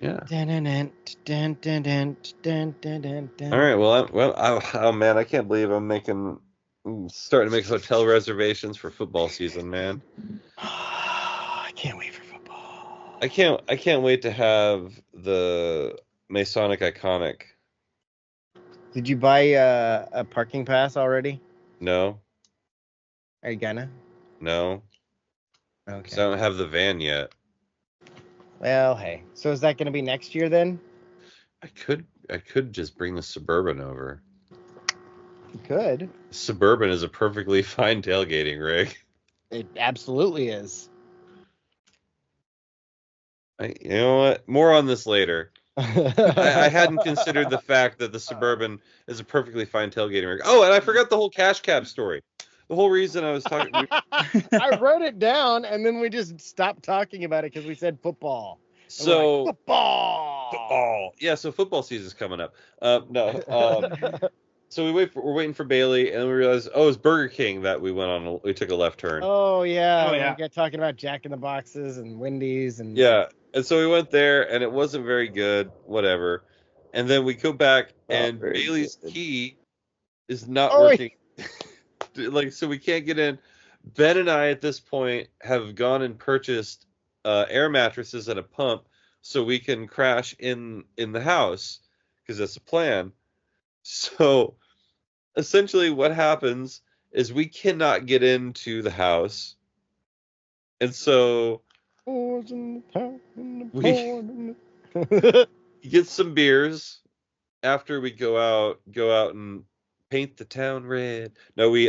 A: Yeah. All right. Well, oh man, I can't believe I'm starting to make hotel reservations for football season, man.
B: I can't wait for football.
A: I can't wait to have the Masonic Iconic.
B: Did you buy a parking pass already?
A: No,
B: Are you gonna?
A: no, because
B: Okay.
A: I don't have the van yet.
B: Well, hey. So is that going to be next year then?
A: I could just bring the Suburban over.
B: You could.
A: Suburban is a perfectly fine tailgating rig.
B: It absolutely is.
A: You know what? More on this later. I hadn't considered the fact that the Suburban is a perfectly fine tailgating rig. Oh, and I forgot the whole cash cab story. The whole reason I was talking.
B: I wrote it down, and then we just stopped talking about it because we said football. And we're
A: So
B: like, football.
A: football. Yeah, so football season's coming up. So we're waiting for Bailey, and we realized, oh, it's Burger King that we went on. We took a left turn.
B: Oh yeah.
C: Oh, yeah.
B: We got talking about Jack in the Boxes and Wendy's and
A: Yeah, and so we went there, and it wasn't very good. Whatever. And then we go back, and Bailey's key is not working. Like, so we can't get in. Ben and I at this point have gone and purchased air mattresses and a pump so we can crash in the house because that's the plan. So essentially what happens is we cannot get into the house. And so we get some beers after we go out and paint the town red. No, we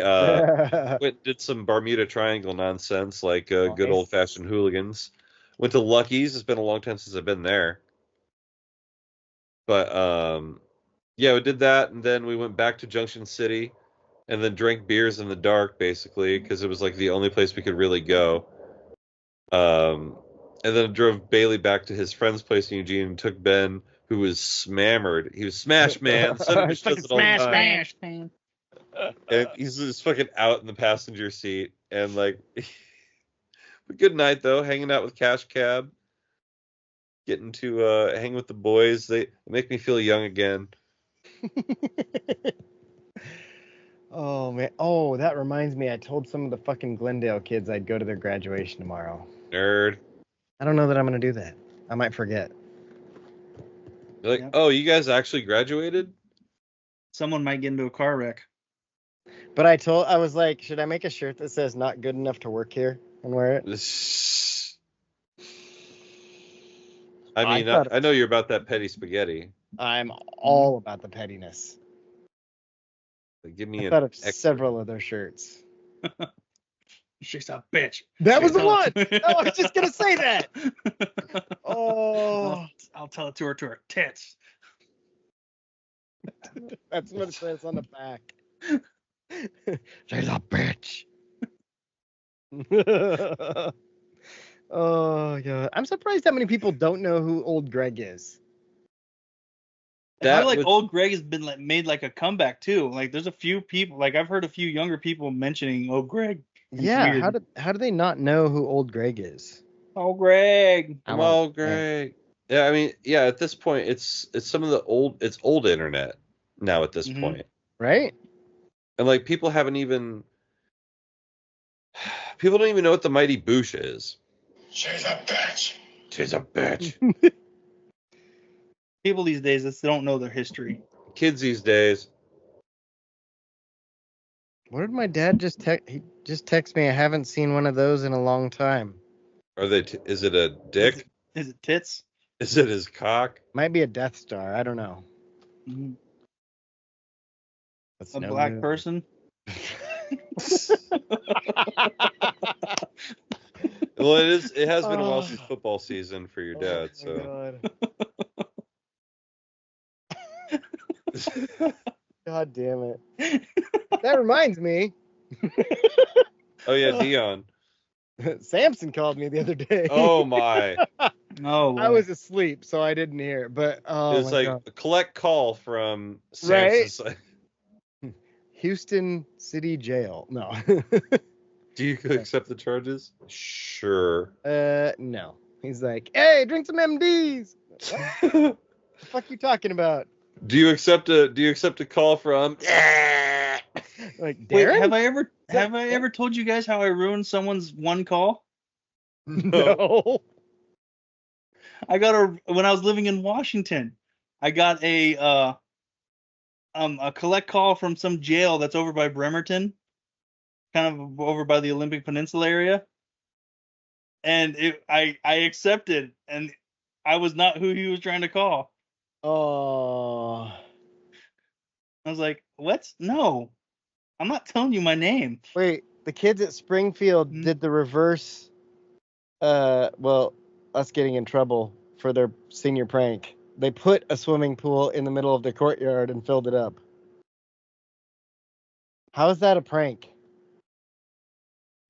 A: did some Bermuda Triangle nonsense, like good old fashioned hooligans. Went to Lucky's. It's been a long time since I've been there. But yeah, we did that, and then we went back to Junction City, and then drank beers in the dark, basically, because it was like the only place we could really go. And then drove Bailey back to his friend's place in Eugene and took Ben, who was smammered. He was smash man. Son of a bitch does it all the time.
C: man.
A: And he's just fucking out in the passenger seat. And like, good night though, hanging out with Cash Cab, getting to hang with the boys. They make me feel young again.
B: Oh man. Oh, that reminds me. I told some of the fucking Glendale kids I'd go to their graduation tomorrow.
A: Nerd.
B: I don't know that I'm gonna do that. I might forget.
A: They're like,
C: Yeah.
A: oh, you guys actually graduated?
C: Someone might get into a car wreck.
B: But I was like, should I make a shirt that says "Not good enough to work here" and wear it?
A: I mean, I know you're about that petty spaghetti.
B: I'm all about the pettiness.
A: Like, give me
B: I thought of
A: extra.
B: several other shirts.
C: She's a bitch.
B: That was the
C: Tell
B: one.
C: it-
B: No, I was just gonna say that. Oh,
C: I'll tell it to her tits.
B: that's what it says on the back. She's a bitch. Oh god, I'm surprised how many people don't know who Old Greg is.
C: I feel like old Greg has been like made like a comeback too. Like there's a few people, like I've heard a few younger people mentioning old Greg. It's
B: Yeah,
C: weird.
B: how do they not know who Old Greg is?
C: Old Greg.
B: I want-
A: Oh, great. Yeah, I mean, yeah. At this point, it's some of the old internet now. At this
C: Mhm.
A: point,
B: Right?
A: and like people haven't even People don't even know what the Mighty Boosh is.
E: She's a bitch.
A: She's a bitch.
C: People these days just don't know their history.
A: Kids these days.
B: What did my dad just text? He just texted me. I haven't seen one of those in a long time.
A: Are they? Is it a dick?
C: Is it tits?
A: Is it his cock?
B: Might be a Death Star. I don't know.
C: Mhm.
B: That's
C: A
B: no
C: black
B: movie.
C: person?
A: Well, it is. It has been a while
B: Oh.
A: since football season for your dad.
B: Oh,
A: So.
B: God. God damn it. That reminds me.
A: Oh yeah, Dion.
B: Samson called me the other day.
A: Oh my!
C: Oh,
B: I was asleep, so I didn't hear it. But oh
A: It's
B: my
A: like
B: God.
A: a collect call from
B: Right?
A: Samson.
B: Houston City Jail. No.
A: Do you accept the charges? Sure.
B: No. He's like, hey, drink some MDs. What the fuck you talking about?
A: Do you accept a call from?
B: Like, Darren?
C: Wait, have
B: that-
C: I ever told you guys how I ruined someone's one call?
B: No.
C: I got when I was living in Washington, I got a collect call from some jail that's over by Bremerton, kind of over by the Olympic Peninsula area. And I accepted, and I was not who he was trying to call.
B: Oh.
C: I was like, "What? No, I'm not telling you my name."
B: Wait, the kids at Springfield did the reverse. Well, us getting in trouble for their senior prank. They put a swimming pool in the middle of their courtyard and filled it up. How is that a prank?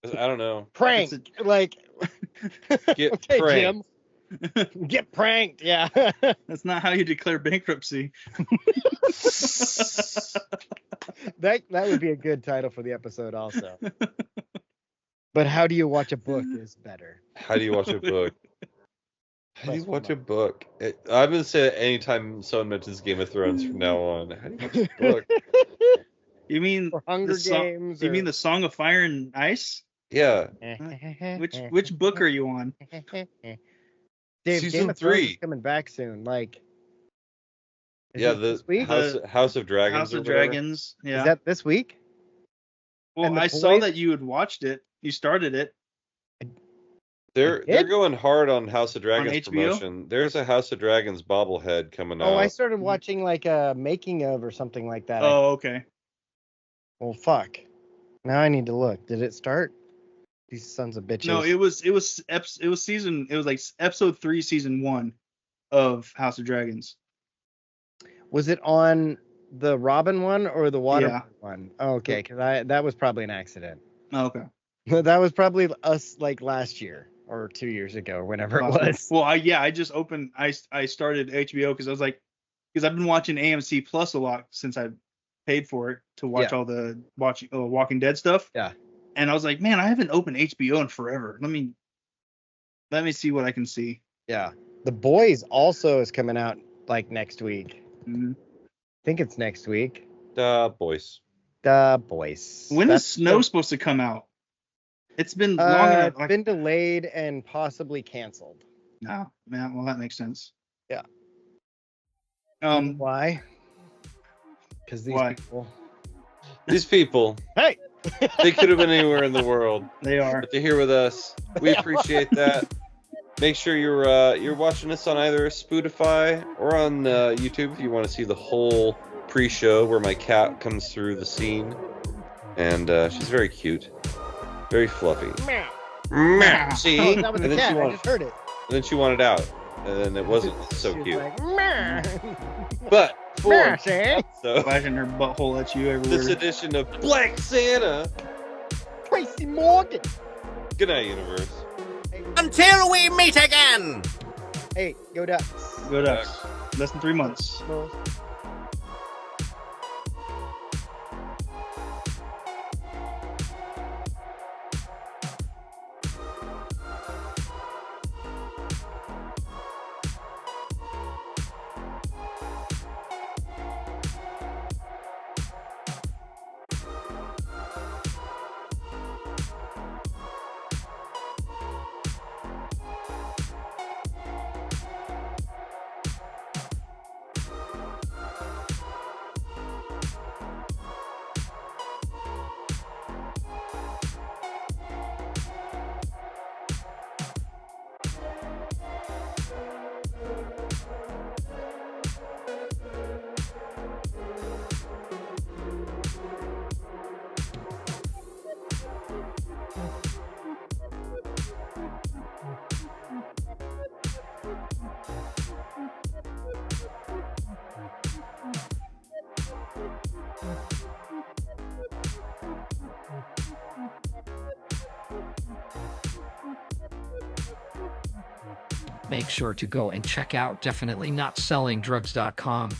A: I don't know.
B: Prank, like
A: Get
B: okay,
A: pranked.
B: Jim. Get pranked, yeah.
C: That's not how you declare bankruptcy.
B: that would be a good title for the episode, also. But how do you watch a book is better.
A: How do you watch a book? How do you watch a book? I'm gonna say that anytime someone mentions Game of Thrones from now on. How do you watch a book?
C: You mean
B: Or Hunger Games?
C: You
B: or-
C: mean the Song of Fire and Ice?
A: Yeah.
C: Which book are you on?
B: Dave,
A: Season
B: Game of Thrones
A: 3.
B: is coming back soon. Like, is
A: Yeah,
B: it this week?
A: House of Dragons.
C: House
A: or
C: of
A: whatever.
C: Dragons. Yeah.
B: Is that this week?
C: Well,
B: and The
C: I saw
B: Boys?
C: that you had watched it. You started it.
A: They're
B: did?
A: going hard on House of Dragons
C: HBO?
A: promotion. There's a House of Dragons bobblehead coming out.
B: Oh, I started watching like a making of or something like that.
C: Oh, okay.
B: Well, fuck. Now I need to look. Did it start? These sons of bitches.
C: No, it was like episode 3, season 1 of House of Dragons.
B: Was it on the Robin one or the Water
C: Yeah.
B: one? Oh, okay, because that was probably an accident.
C: Oh, okay.
B: That was probably us like last year or 2 years ago, or whenever it was.
C: Well, I just opened. I started HBO because I was like, because I've been watching AMC Plus a lot since I paid for it to watch all the Walking Dead stuff.
B: Yeah.
C: And I was like, man, I haven't opened HBO in forever. Let me see what I can see.
B: Yeah. The Boys also is coming out like next week.
C: Mm-hmm.
B: I think it's next week.
A: Boys.
B: The Boys.
C: When
B: That's
C: is Snow
B: the-
C: supposed to come out? It's been long enough.
B: It's been delayed and possibly canceled.
C: No, man. Well, that makes sense.
B: Yeah.
C: Why?
B: Why? Because these
C: Why?
B: people.
A: These people,
B: Hey.
A: they could have been anywhere in the world,
C: They are.
A: but they're here with us. We appreciate that. Make sure you're watching us on either Spotify or on YouTube if you want to see the whole pre-show where my cat comes through the scene, and she's very cute, very fluffy. Meow. See,
B: Oh, that was
A: and
B: the
A: then
B: cat.
A: she
B: I
A: wanted,
B: just heard it.
A: and then she wanted out, and then it wasn't so
B: She was
A: cute.
B: like, "Meow."
A: But for
B: Meow, see?
A: so
C: Flashing her butthole at you everywhere.
A: this edition of Black Santa.
B: Tracy Morgan.
A: Good night, universe.
G: Until we meet again!
B: Hey, go Ducks.
C: Go Ducks. Less than 3 months.
H: make sure to go and check out definitelynotsellingdrugs.com.